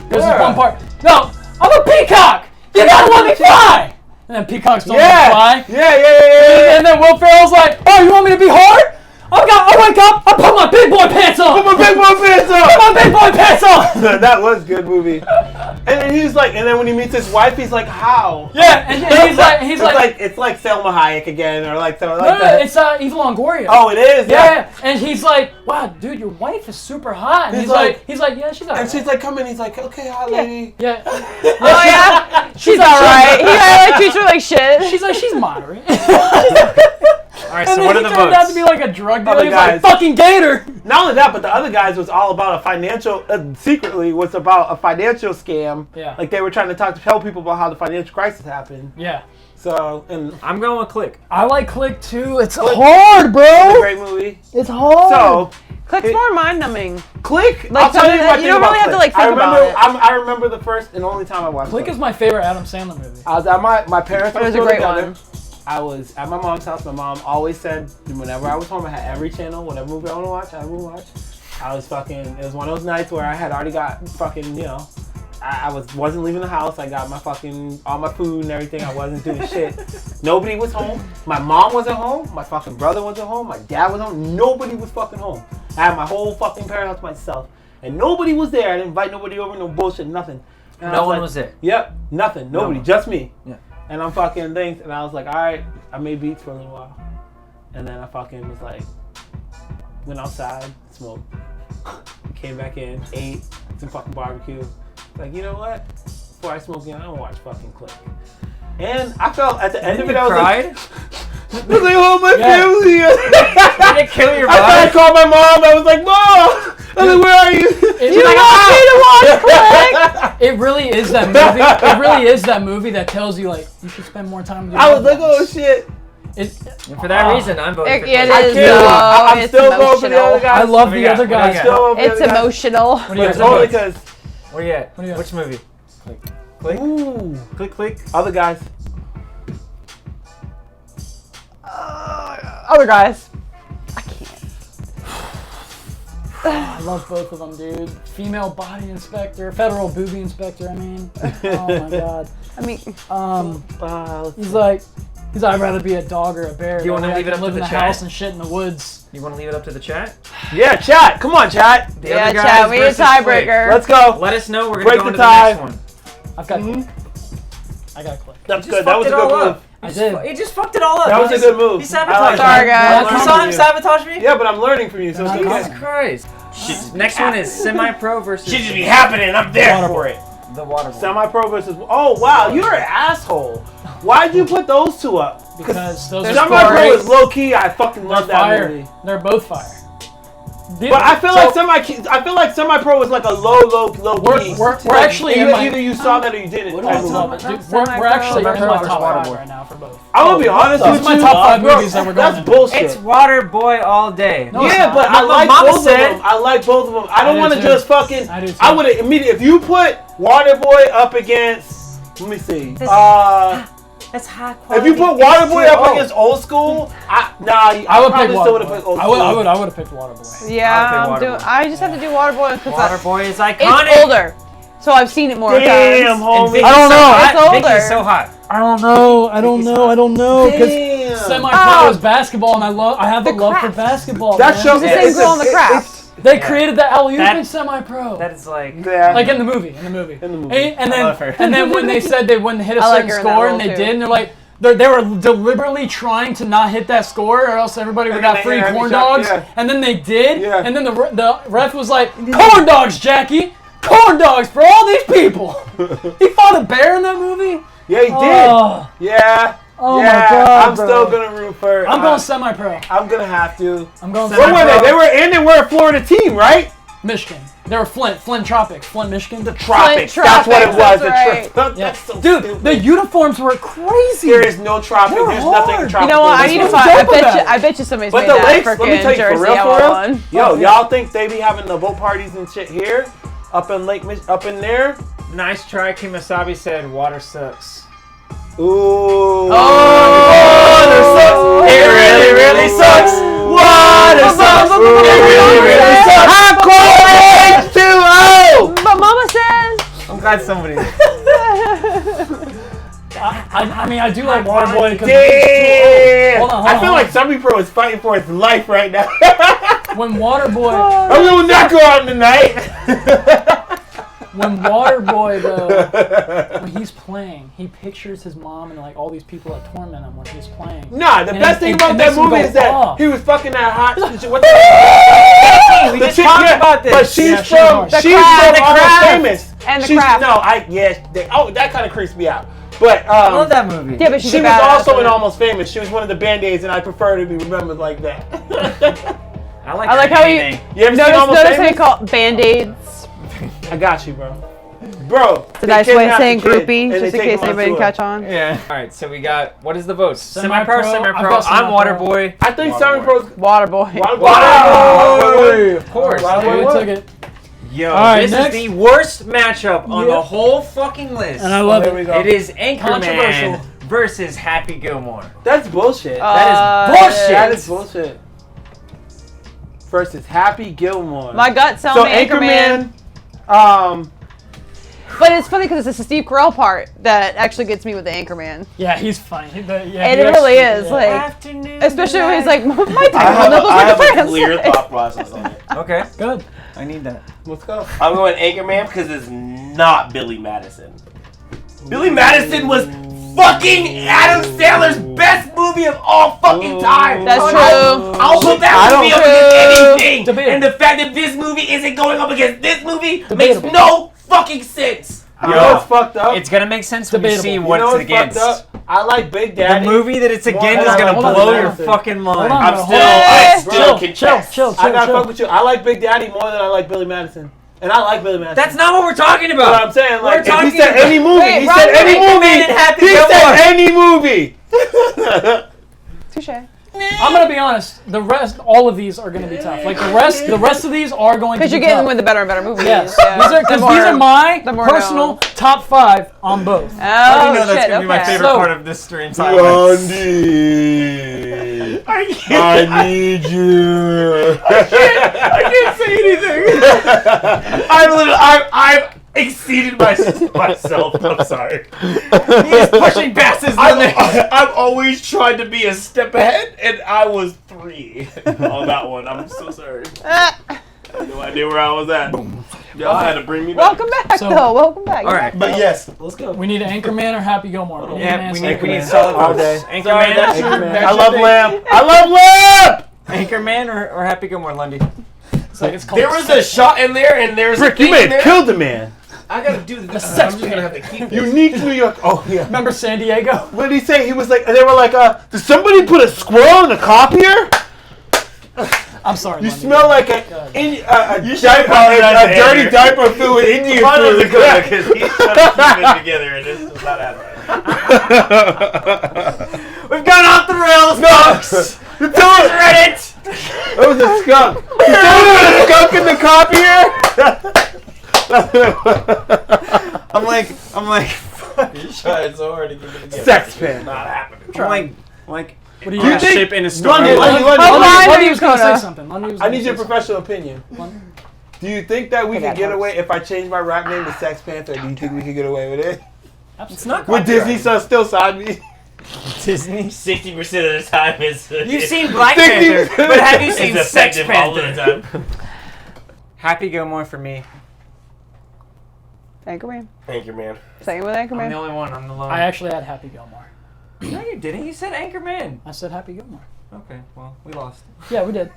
there's this one part. No, I'm a peacock. You gotta let me fly. And then peacocks don't let me fly. Yeah. And then Will Ferrell's like, oh, you want me to be hard? I wake up, I put my big boy pants on. Put my big boy pants on. Put my big boy pants on. That was a good movie. And then he's like, and then when he meets his wife, he's like, how? Yeah, and he's like, it's like Selma Hayek again, or like something no, like that. it's Eva Longoria. Oh, it is. Yeah, and he's like, wow, dude, your wife is super hot. And he's like, yeah, she's alright. And she's like, come in. He's like, okay, hot lady. Yeah. Oh yeah, she's alright. He like treats her like shit. She's like, she's moderate. All right, And so then what he are the turned out votes? to be like a drug dealer. Other He was like, guys. fucking Gator. Not only that, but the other guys was all about a financial. Secretly, was about a financial scam. Yeah. Like they were trying to tell people about how the financial crisis happened. Yeah. So, and I'm going with Click. I like Click too. It's hard, bro. it's a great movie. It's hard. So, Click's more mind-numbing. Click. Like I'll tell something you that my you thing don't about really have to, Click. like, think about it. I remember the first and only time I watched Click is my favorite Adam Sandler movie. I was at my parents. It were was a still great together. one. I was at my mom's house. My mom always said whenever I was home, I had every channel, whatever movie I want to watch, I would watch. I was fucking. It was one of those nights where I had already got fucking. You know, I wasn't leaving the house. I got my fucking all my food and everything. I wasn't doing shit. Nobody was home. My mom wasn't home. My fucking brother wasn't home. My dad was home. Nobody was fucking home. I had my whole fucking parent house to myself, and nobody was there. I didn't invite nobody over. No bullshit. Nothing. And I No one like, was there. Yep. Nothing. Nobody. one. Just me. Yeah. And I'm fucking things, and I was like, all right, I made beats for a little while, and then I fucking was like, went outside, smoked, came back in, ate some fucking barbecue. Like, you know what? Before I smoke again, I don't watch fucking Click. And I felt at the end of it, I was cried? like, I was like, oh my family. Did it kill your I vibe? called my mom. I was like, Mom. I was like, where are you? You want me to watch Click? It really is that movie. It really is that movie that tells you like you should spend more time with your I was loved like, oh ones. shit. It, And for that reason, I'm voting for It Click. is, I can't. though. I'm It's still voting for the other emotional. guys. I love What do the you got? other What do you guys. got? Still voting for It's the other guys. emotional. What do you It's got? only because. Where you at? What do you got? Which movie? Click. Click? Ooh. Click. Other guys. Other guys. I can't. I love both of them, dude. Female body inspector, federal booby inspector. I mean, oh my god. I mean, He's like, I'd rather be a dog or a bear. Do you wanna That way I leave it can up to live the in the chat? house and shit in the woods. You want to leave it up to the chat? Yeah, chat. Come on, chat. The yeah, other guys chat. We need a versus Click. tiebreaker. Let's go. Let us know. We're Break going to the go on tie. to the next one. I've got Click. I got Click. That's Just good. That was a fucked it good all move. up. I did. He just fucked it all up. That was a good move. He sabotaged I me. like Sorry, that. guys. You saw him sabotage me? Yeah, but I'm learning from you, so it's Not okay. coming. Christ. Next one is semi-pro versus Shit just be happening. I'm there for it. the water boy. Semi-pro versus. Oh wow, you're an asshole. Why'd you put those two up? Because those are Semi-pro great. is low key. I fucking They're love that fire. movie. They're both fire. But I feel like semi-pro is like a low key. We're actually in either, my. either you saw that or you didn't. I type of love movie. it, dude. We're actually in my top Water 5 Boy. right now for both. I'm gonna be honest Those with are my you. top 5 bro, movies that we're going That's in. bullshit. It's Water Boy all day. No, it's Yeah, not. but I What like Mama both said. of them. I like both of them. I don't do want to too. just fucking. I do too. I would immediately if you put Waterboy up against. Let me see. That's high If quality. you put Waterboy up Oh. against Old School, I would pick still would have Waterboy. picked Old I School. would have picked Waterboy. Yeah, I'll I'm pick doing. Waterboy. I just have to do Waterboy because Water Boy is iconic. it's older, so I've seen it more Damn, times. And homie. Vicky's I don't so know. hot. It's older. Vicky's so hot. I don't know. Because Damn. semi-pro is basketball, and I have a The love for craft. basketball. That man. show It's the same girl in the craft. They created the alley-oop That- in semi-pro. That is like. Yeah. Like in the movie. In the movie. And I love her. then when they said they wouldn't hit a I like certain her in that score, role and they too. did, and they're like, they were deliberately trying to not hit that score, or else everybody would And have then got free they corn shot- dogs. yeah. And then they did, Yeah. and then the ref was like, corn dogs, Jackie! Corn dogs for all these people! He fought a bear in that movie? Yeah, he did. Oh, Yeah. oh Yeah. my god, I'm bro. still gonna root for. I'm going semi-pro. I'm gonna have to. I'm going Where were semi-pro. they? They were a Florida team, right? Michigan. They were Flint Tropics. Flint, Michigan. Tropics. Flint That's what it was. Tropics, The that's tri- right. Yeah. That's so Dude, stupid. the uniforms were crazy. There is no tropic. They're There's nothing hard. tropical. You know what? I That's need to what's find. dope about it. I bet you somebody's But made the that lakes, let me freaking tell you, for jersey. real, I for want real. one. Yo, y'all think they be having the boat parties and shit here, up in up in there? Nice try. Kimasabi said water sucks. Ooh. Water sucks. It really, really sucks. Water sucks. It really, really sucks. High quality H2O. But Mama says. I'm glad somebody. I mean, I do like Waterboy because Damn. Hold on, I feel hold like on. Semi-Pro is fighting for its life right now. when Waterboy, I'm gonna not go out tonight. when Waterboy though, when he's playing, he pictures his mom and like all these people that torment him when he's playing. Nah, the And best thing about it that makes him movie go is that off. he was fucking that hot. What We the just chick, talked yeah, about this. but she's Yeah, from she's she's hard. from The Almost Craft. Famous. And The She's- Craft. No, that kind of creeps me out. But I love that movie. Yeah, but she's she a was badass also in in it. Almost Famous. She was one of the Band-Aids, and I prefer to be remembered like that. I like, I like how you anything. You ever seen Almost notice how you Famous? call it Band-Aids. I got you, bro. Bro, It's a nice way of saying groupie, just in take case him on anybody didn't tour. catch on. Yeah. All right, so we got, what is the votes? Semi-pro, Semi-pro, I've semi-pro. got I'm semi-pro. Waterboy. I think Waterboy. Semi-Pro's... Waterboy. Waterboy! Of course. We Waterboy. took it. Yo, All right, this next. is the worst matchup on Yep. the whole fucking list. And I love There we it. go. It is Controversial. Anchorman versus Happy Gilmore. That's bullshit. That is bullshit. That is bullshit. Versus Happy Gilmore. My gut's so telling me Anchorman. But But it's funny because it's the Steve Carell part that actually gets me with the Anchorman. Yeah, he's funny. And it really is. Like, especially when he's like, my time will I have a friends. clear thought process on it. Okay. Good. I need that. let's go. I'm going Anchorman because it's not Billy Madison. Billy Madison was fucking Adam Sandler's best movie of all fucking time. That's I'll true. put that movie up against anything. Debatable. And the fact that this movie isn't going up against this movie makes Debatable. no fucking sense. You know what's fucked up? It's gonna make sense when you Debatable. see You what you know it's what's fucked against. up? I like Big The Daddy. movie that it's against is Hold gonna on, blow hold your on. fucking mind. Hold on. I still Chill, contest. chill. I gotta fuck with you. I like Big Daddy more than I like Billy Madison. And I like Billy Madison. That's not what we're talking what about. I'm saying. Like, We're if he talking said about- any movie, Wait, he Roger said any Anchorman movie. and Happy He Gilmore. said any movie. Touche. I'm gonna be honest. The rest, all of these are gonna be tough. Like the rest of these are going to be Because you're tough. getting with the better and better movies. Yes, Yeah. these are my the more personal known. top 5 on both. Oh, How do you know that's shit, gonna be my okay. favorite So- part of this stream silence? Lundy, I need you. I can't say anything. I've exceeded myself. I'm sorry. He's pushing past his limits. I've always tried to be a step ahead, and I was 3 on that one. I'm so sorry. I had no idea where I was at. Y'all had to bring me back. Welcome back, So- though. Welcome back. All right. But yes, let's go. We need Anchorman or Happy Gilmore. Yeah, we need Anchorman. solid All votes. day. Anchorman, I love Lamb. I love Lamb. Anchorman or Happy Gilmore, Lundy? It's like it's called There was a shot in there, and there's Rick, a thing you may in have there. killed the man. I gotta do this. sex I'm just gonna have to keep this. Unique New York. Oh yeah. Remember San Diego? What did he say? He was like, they were like, did somebody put a squirrel in the copier? I'm sorry. You Lundy. smell like a apologize to dirty Andrew. diaper filled with Indian Mine was a food. good one because he's trying to keep it together, and this is not happening. We've gone off the rails, folks. You tell us, Reddit. it was a skunk. You tell us a skunk in the copier? I'm like, You're trying so hard to keep it together. Sex pen. Not happening. like What do you You got? think- ship in a storm. Lundy, Lundy Lundy was gonna Kona. say something. Lundy was I gonna need your say professional opinion. something. Do you think that we Okay, could that get hurts. away if I change my rap name to Sex Panther? Do you think we could get away with it? It's not Would Disney still sign me? Disney. 60% of the time is. You've seen Black 60%. Panther, but have you seen It's Sex effective all the Panther? time. Happy Gilmore for me. Anchorman. Thank you, man. Same with I'm the Anchorman. only one. I'm the lone. I actually had Happy Gilmore. No, you didn't. You said Anchorman. I said Happy Gilmore. Okay, well, we lost. Yeah, we did.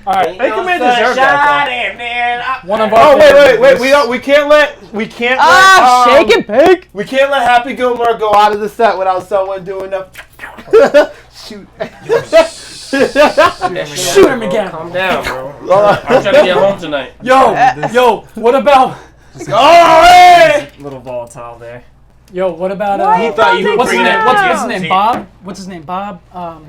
All right. Anchorman deserves that. Man. One of Oh our wait! favorites. We can't let Shake and bake. We can't let Happy Gilmore go out of the set without someone doing a shoot. Shoot him again. Calm down, bro. I'm trying to get home tonight. Yo, what about? Oh hey! Little volatile there. Yo, what about? Why He thought you were What's his bringing name? that. What's his See- name? Bob. What's his name? Bob.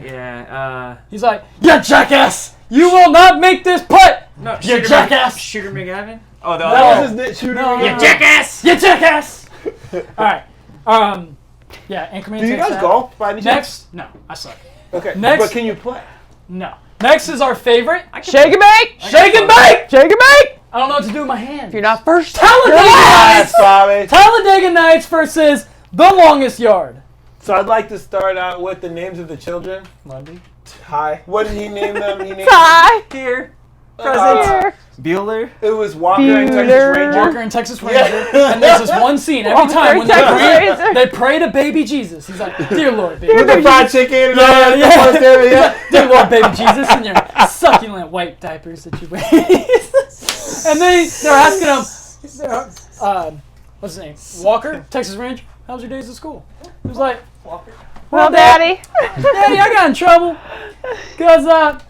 Yeah. He's like, yeah, jackass. You will not make this putt. No, You Shooter jackass. Shooter McGavin. Oh, the No. That other. was his name. Shooter. No, Yeah. no. Jackass. You jackass. All right. Yeah, Anchorman. Do you takes guys that. golf by any chance? Next, no, I suck. Okay. Next- But can you play? No. Next is our favorite. Shake and bake. Shake and bake. Shake and bake. I don't know what to do with my hands. If you're not first, Talladega Yes, Nights. Bobby. Talladega Nights versus The Longest Yard. So I'd like to start out with the names of the children. Lundy. Hi. What did he name them? He named Ty. Here. Present. Bueller. It was Walker and Texas Ranger. Walker and Texas Ranger. And there's this one scene every time when they pray to baby Jesus. He's like, dear Lord, baby. With the fried chicken. Yeah. Dear Lord, baby Jesus, and your succulent white diapers that you wear. And they're asking him, what's his name? Walker, Texas Ranger. How's your days at school? He was like, Walker. Well, Daddy. Daddy, I got in trouble because what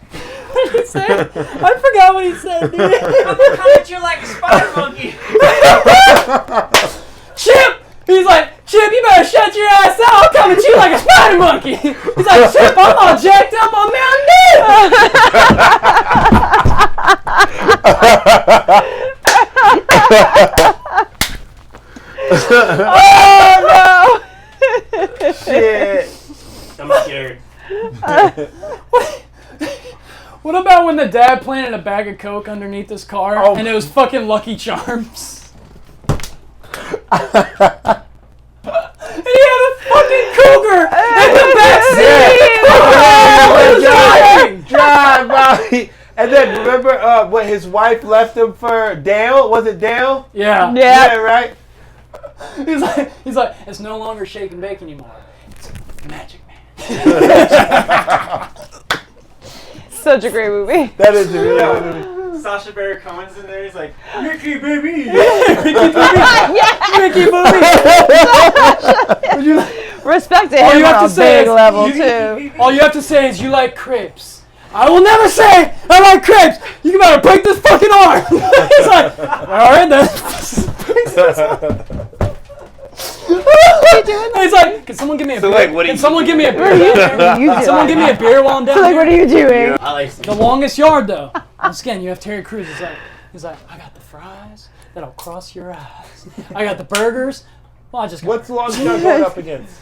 did he say? I forgot what he said, dude. I'm gonna come at you like a spider monkey. Chip! He's like, Chip, you better shut your ass out. I'll come at you like a spider monkey. He's like, Chip, I'm all jacked up on Oh, no. Shit. I'm scared. What about when the dad planted a bag of Coke underneath his car and it was fucking Lucky Charms? And he had a fucking cougar in the backseat. Drive by. And then remember what his wife left him for Dale? Was it Dale? Yeah. Yeah, right? He's like, it's no longer shake and bake anymore. It's Magic Man. Such a great movie. That is a really good movie. Sacha Baron Cohen's in there. He's like, Ricky, baby. Ricky Bobby. Respect to him on a big level, too. All you have to say is you like crepes. I will never say I like crepes. You better break this fucking arm. He's like, all right then. He's like, can someone give me a beer? Like, what are Can you someone give me a beer? What are you Can someone give me a beer while I'm down So, like, here? what are you doing? I like The longest yard though. Once again, you have Terry Crews. He's like, I got the fries that'll cross your eyes. I got the burgers. Well, I just got What's the longest you're going up against?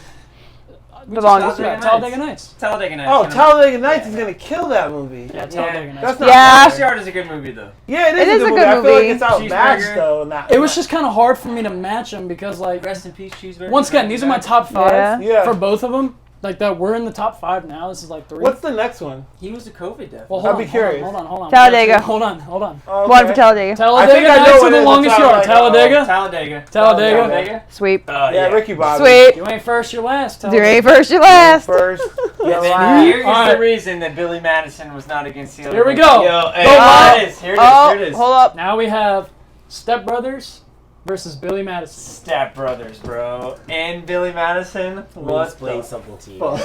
the longest yard? Talladega Nights. Talladega Nights. Oh, Talladega Nights is going to kill that movie. Yeah, Talladega Nights. That's not Yeah. Last Yard is a good movie, though. Yeah, it It is a good movie. I feel like it's outmatched, Cheeseburger. though. In that It was just kind of hard for me to match them because, like, Rest in peace, Cheeseburger. once again, these are my top five Yeah. for both of them. Like that, we're in the top five now. This is like three. What's the next one? He was a COVID death. Well, I'd be curious. Hold on. Talladega. Hold on. Oh, One okay. for Talladega. Talladega I know Nights what are it the is. longest That's yard. how I like it. Talladega. Talladega. Sweep. Yeah, Ricky Bobby. Sweep. You ain't first, you're last. You ain't first, you last. First. And then last. here is Alright. the reason that Billy Madison was not against the other. Here we go. Yo, hey, Here it is. Here it is. Oh, Here it is. hold up. Now we have Step Brothers versus Billy Madison. Step Brothers, bro. And Billy Madison. Let me What explain the something to you. fuck? The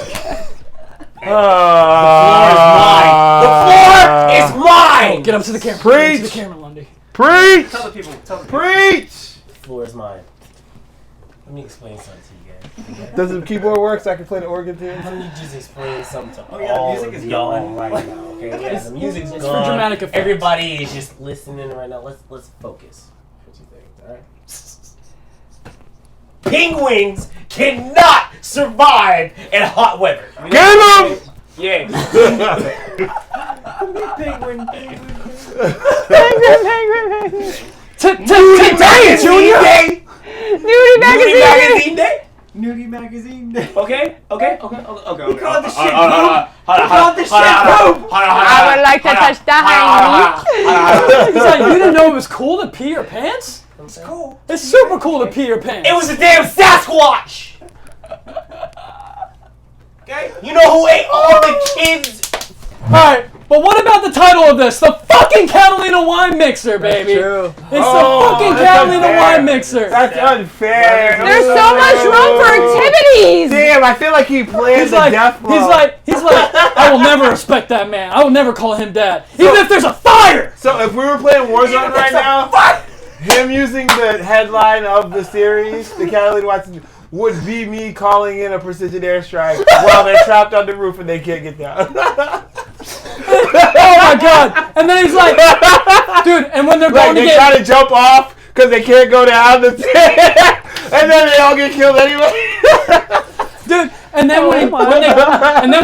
floor is mine. Get up to the camera. Preach. Get up to the camera, Lundy. Preach! Tell the people. Tell the people. Preach! The floor is mine. Let me explain something to you guys. Does the keyboard work so I can play the organ too? Let me just explain something to Oh, yeah, the all music of is y'all gone. right now. Okay, yeah, the music's It's gone. for dramatic effect. Everybody is just listening right now. Let's focus. What you think? All right. Penguins cannot survive in hot weather. Get him! Yeah. Penguin. Today, Junior. Day. Nudie magazine. Magazine Day. Nudie magazine. Okay. We call this shit I would like to touch the hiney. He's like, you didn't know it was cool to pee your pants? It's cool. It's super cool to pee your pants. It was a damn Sasquatch. Okay. You know who ate all the kids? Alright, but what about the title of this? The fucking Catalina wine mixer, baby. True. It's the fucking that's Catalina unfair. wine mixer. That's unfair. There's so much room for activities. Damn, I feel like he planned the death blow. He's like, I will never respect that man. I will never call him dad. Even if there's a fire! So if we were playing Warzone right now, him using the headline of the series, the Catalina Watson, would be me calling in a precision airstrike while they're trapped on the roof and they can't get down. Oh my god. And then he's like, dude, and when they're Like going to they get... try to jump off because they can't go down the and then they all get killed anyway. Dude, and then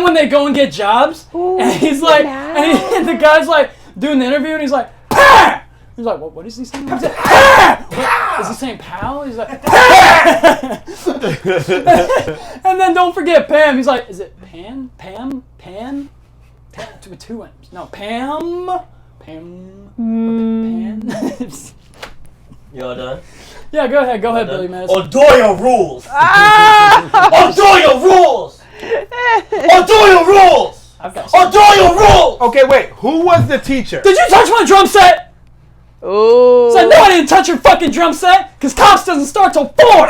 when they go and get jobs, and he's like, and the guy's like doing the interview, and he's like, "Pah!" He's like, what is he saying? He's like, "Pah!" Is he saying pal? He's like, "Pah!" And then don't forget Pam. He's like, is it Pam? With two M's. No, Pam Pam. Pan. You all done? Yeah, go ahead, Billy Madison. O'Doyle rules! Ah! O'Doyle rules! O'Doyle rules! I've got O'Doyle rules! Okay, wait. Who was the teacher? Did you touch my drum set? Ooh. So no, I didn't touch your fucking drum set, because Cops doesn't start till 4!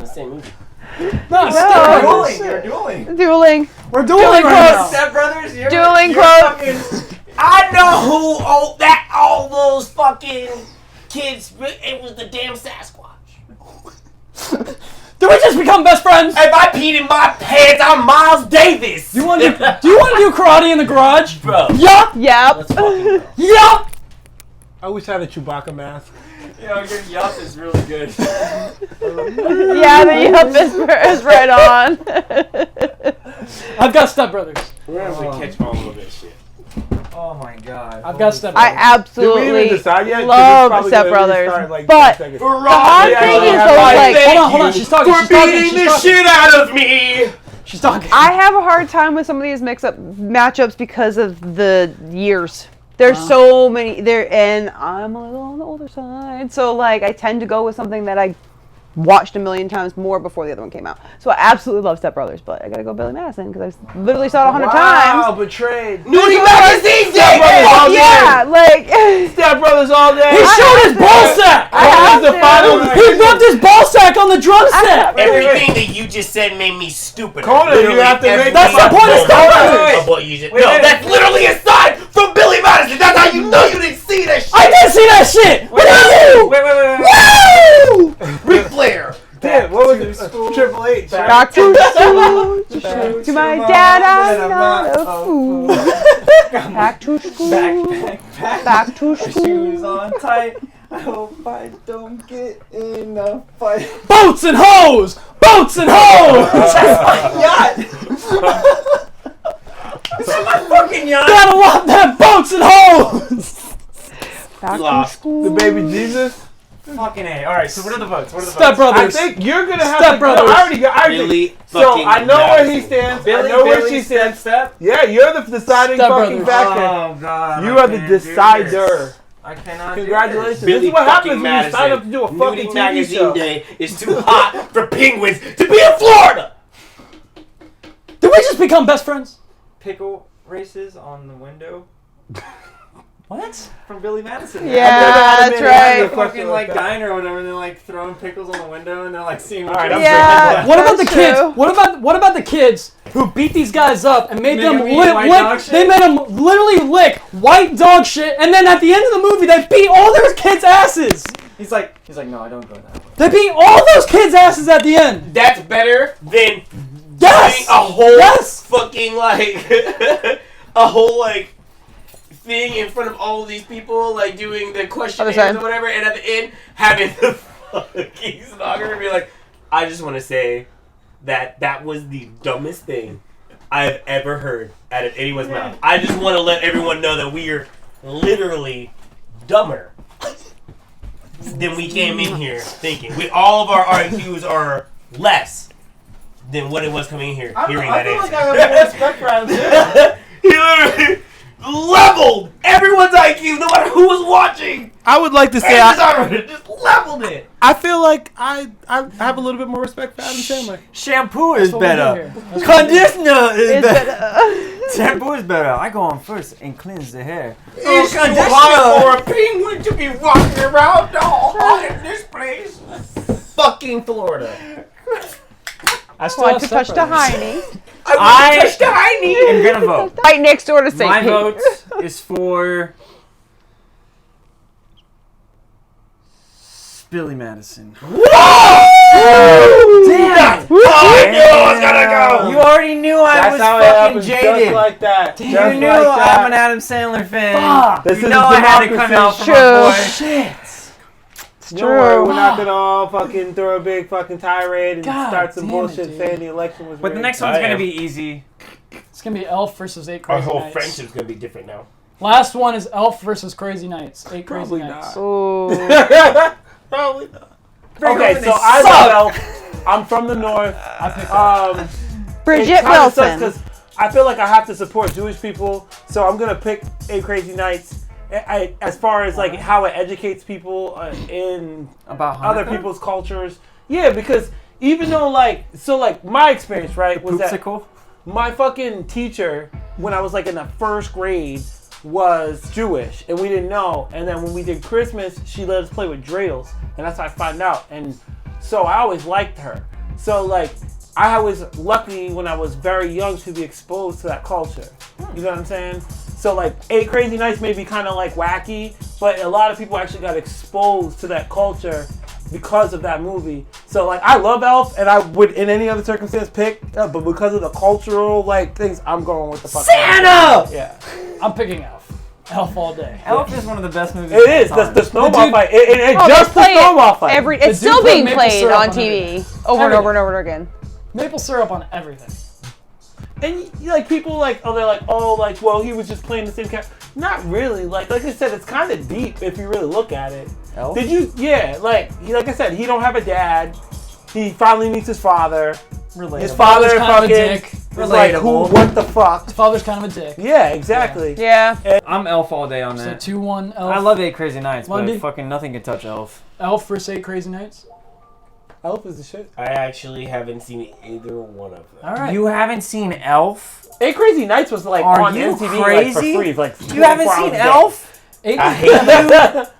Same movie. No, You're dueling. Dueling. we're dueling quotes. quotes. Step Brothers, you're Dueling you're quotes. fucking- I know who all those fucking kids. It was the damn Sasquatch. Did we just become best friends? If I peed in my pants, I'm Miles Davis. Do you want to do karate in the garage? Bro. Yup. Yep. Let's fucking go. Yup. I wish I had a Chewbacca mask. Yo, your yup is really good. Yeah, the yup is right on. I've got stepbrothers. We're gonna have to catch all of this shit. Oh my god. I've got I stepbrothers. Did we absolutely even decide yet? 'Cause it's love probably Step gonna Brothers, restart, like, but 10 seconds. the hard thing is though, like, Hold on. She's talking. For She's talking. beating She's the talking. shit out of me. She's talking. I have a hard time with some of these mix-up matchups because of the years. There's so many there, and I'm a little on the older side, so like I tend to go with something that I watched a million times more before the other one came out. So I absolutely love Step Brothers, but I gotta go Billy Madison because I literally saw it 100 Wow, times. betrayed. Nudie magazine day. all Yeah, like Step Brothers all day. He showed his ball sack. I have the to. final- He rubbed his ball sack on the drum set. Everything that you just said made me stupid. Kona, you Literally have to make- every That's the point of Step Brothers. of what you just. Wait, No, wait. that's literally a sign from Billy Madison. That's how you know you didn't see that shit. I did see that shit. What did you? Wait. Woo! Ric Flair. Damn, what was it? Triple H. Back to school, to my dad, I'm not a fool. Back to school, back to Shoes school. on tight. I hope I don't get in a fight. Boats and hoes. Boats and hoes. Yacht! This is my fucking yacht! Gotta love that boats and hoes. Back to Lost. school. The baby Jesus. Fucking A. Alright, so what are the votes? What are the Step votes? I Brothers. think you're gonna have Step to. Brothers. I already got. Billy So fucking I know where he Madison. stands. Billy, I know where Billy, she stands. Step. Yeah, you're the deciding Step fucking Brothers. factor. Oh god. You I are the can't do decider. this. I cannot do Congratulations. this. This is what happens when you sign up to do a Nudie fucking TV magazine show. day is too hot for penguins to be in Florida. Did we just become best friends? Pickle races on the window What? from Billy Madison. Yeah, that's right. The fucking like diner or whatever, and they're like throwing pickles on the window, and they're like seeing. Which Alright, one's Yeah. the What about the That's kids? true. What about the kids who beat these guys up and made Make them them eat lick? white dog shit? They made them literally lick white dog shit, and then at the end of the movie, they beat all their kids' asses. He's like, no, I don't go that way. They beat all those kids' asses at the end. That's better than Yes. doing a whole Yes. fucking like a whole like thing in front of all of these people, like doing the questionnaires side. or whatever, and at the end having the fucking stenographer be like, I just want to say that that was the dumbest thing I've ever heard out of anyone's mouth. I just want to let everyone know that we are literally dumber than we came in here thinking. All of our IQs are less than what it was coming in here hearing that I feel answer. like I have more respect for Adam Sandler. He literally leveled everyone's IQ, no matter who was watching. I would like to say Just leveled it. I feel like I have a little bit more respect for Adam Sandler. Shampoo is That's what we do better. here. That's what we do. Conditioner is It's better. better. Shampoo is better. I go on first and cleanse the hair. It's too hot for a penguin to be walking around all hot in this place. Fucking Florida. I still Want have to Step touch the Brothers. hiney. I want to touch the hiney. I'm gonna vote. Right next door to St. My Pete. vote is for Billy Madison. Damn! Oh, I knew I was gonna go. You already knew I That's was how it fucking happens, jaded. just like that. You Just knew like that. I'm an Adam Sandler fan. Fuck. This You is know I had to democracy. come out for True. my boy. Shit. Don't worry, True. we're not gonna all fucking throw a big fucking tirade and God start some damn it, bullshit dude. saying the election was But the rigged. next one's I gonna am. be easy. It's gonna be Elf versus 8 Our Crazy whole Nights. friendship's gonna be different now. Last one is Elf versus Crazy Nights. 8 Probably Crazy Nights. not. Ooh. Probably not. Okay, so I love Elf. I'm from the north. I picked Um, Bridget it kinda sucks Wilson. 'cause I feel like I have to support Jewish people, so I'm gonna pick 8 Crazy Nights. As far as like how it educates people in About other Hanukkah? people's cultures, yeah, because even though like my experience, right, was that Poopsicle? my fucking teacher when I was like in the 1st grade was Jewish, and we didn't know. And then when we did Christmas, she let us play with dreidels, and that's how I found out. And so I always liked her. So like I was lucky when I was very young to be exposed to that culture. You know what I'm saying? So like 8 Crazy Nights may be kind of like wacky, but a lot of people actually got exposed to that culture because of that movie. So like I love Elf, and I would in any other circumstance pick, but because of the cultural like things, I'm going with the fucking Santa! Yeah, I'm picking Elf. Elf all day. Elf is one of the best movies. it is the snowball fight. It just the snowball fight. It's still dude put being maple played syrup on on TV over and over and over again. Maple syrup on everything. And like people like, they're like, well, he was just playing the same character. Not really. Like I said, it's kind of deep if you really look at it. Elf? Did you? Yeah. Like I said, he don't have a dad. He finally meets his father. Relatable. His father Father's kind of a fucking dick. was like, Relatable. what the fuck? His father's kind of a dick. Yeah, exactly. Yeah. I'm Elf all day on So that. 2-1 Elf. I love 8 Crazy Nights, Lundy? but fucking nothing can touch Elf. Elf versus 8 Crazy Nights. Elf is the shit. I actually haven't seen either one of them. All right. You haven't seen Elf? 8 Crazy Nights was like Are on you MTV crazy? like for free. Like You haven't 24 seen hours a day. Elf? I hate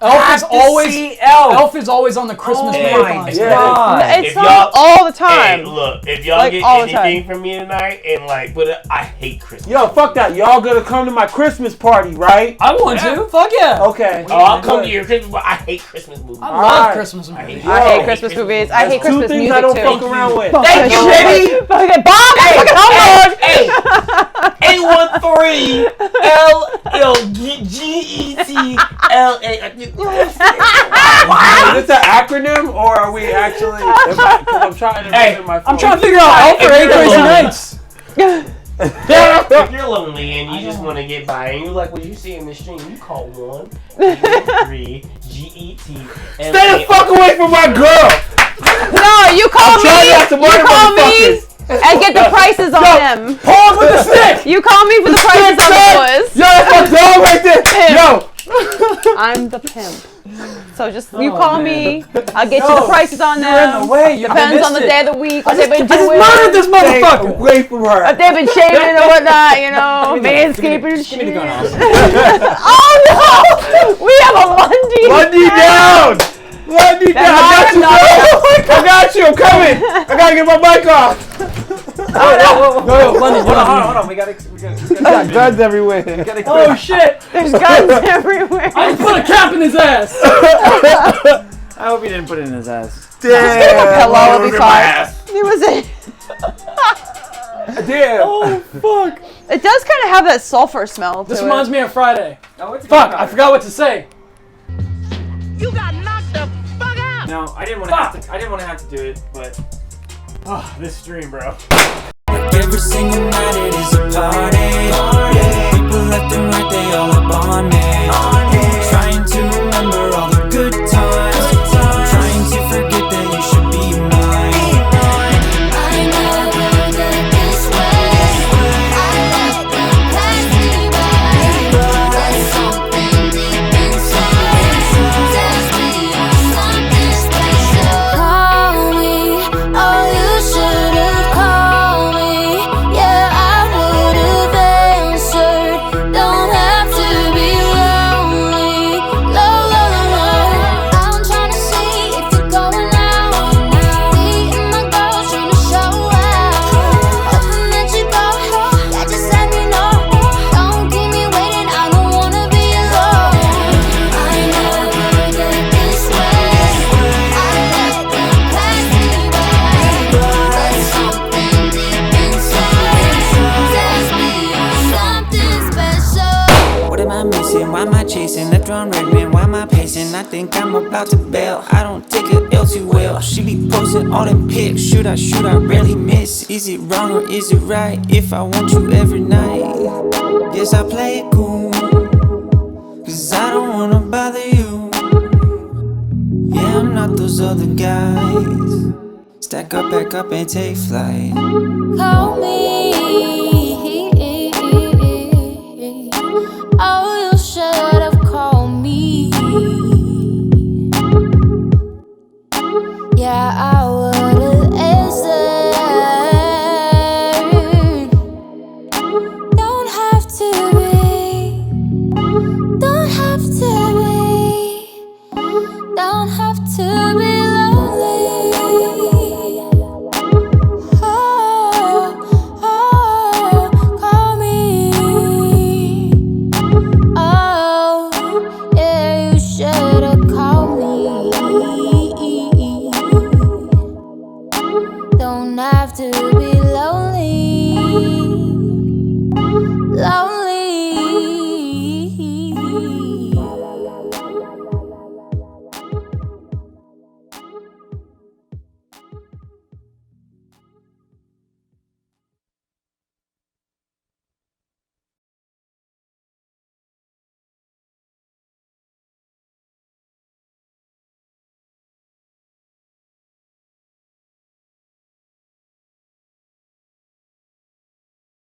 Elf is always See Elf. Elf is always on the Christmas Oh marathon. my Yeah. god. It's If not y'all- all the time. Hey, look, if y'all Like, get all the anything from me tonight, and like, but I hate Christmas. Yo, fuck that. Y'all gonna come to my Christmas party, right? I want to. Fuck yeah. Okay. Oh, I'll come to your Christmas, but I hate Christmas movies. I All love right. Christmas movies. I hate Christmas movies. I hate Two Christmas things music I don't too. fuck around with. Thank you, baby. Fucking bomb! Fucking hot dog! Hey, 813 LLGETLA. Is this an acronym or are we actually? Because I'm trying to Hey, visit my phone. I'm trying to figure out Elf or 8 Crazy Nights. If you're lonely and you just want to get by, and you're like, what you see in the stream, you call 1-3 GET. Stay the fuck away from my girl. No, you call trying not to me. murder You call me motherfuckers. and get the prices on them. Pause with the stick. You call me for the prices on the boys. Yo, that's my dog right there. Yo. I'm the pimp. So just you call me, I'll get you the prices on You're in them. the way. You Depends on the missed day it. of the week, what they've been I just doing. murdered this Stay motherfucker. away from her. If they've been shaving or whatnot, you know, manscaping and Give me the shit. gun, Austin. Oh no! We have a Lundy. Lundy down. Lundy down. I got you, bro. I got you. I'm coming. I gotta get my mic off. Hold on. We gotta Got guns everywhere. Oh shit! There's guns everywhere. I just put a cap in his ass. I hope he didn't put it in his ass. Damn. Hello, will be my fine. ass. It was it. Damn. Oh fuck! It does kind of have that sulfur smell to This it. reminds me of Friday. Oh, it's Fuck! I forgot what to say. You got knocked the fuck out! No, I didn't want to have to do it, but This stream, bro. Every single night it is a party. Yeah. People left and right, they all up on me. Trying to remember all the good times. Trying to forget that you should be mine. I never did this way. I let the past be mine. There's something deep inside. Tells me you're something special. Call me, oh you should've called me. Yeah, I would've answered. Don't have to be lonely. Low. I'm trying to see if you're going out now. Me and my girls trying to show out. Hoping that you go, yeah, just let me know. Don't keep me waiting, I don't wanna be alone. I never did this way. I let the past be mine. There's something deep inside. Tells me you're something special. What am I missing? Why am I chasing? Left on red man, why am I pacing? I think I'm about to bail. I don't take it L too well. She be posting all them pics. Shoot, I rarely miss. Is it wrong or is it right? If I want you every night, yes, I play it cool. Cause I don't wanna bother you. Yeah, I'm not those other guys. Stack up, back up, and take flight. Call me, after.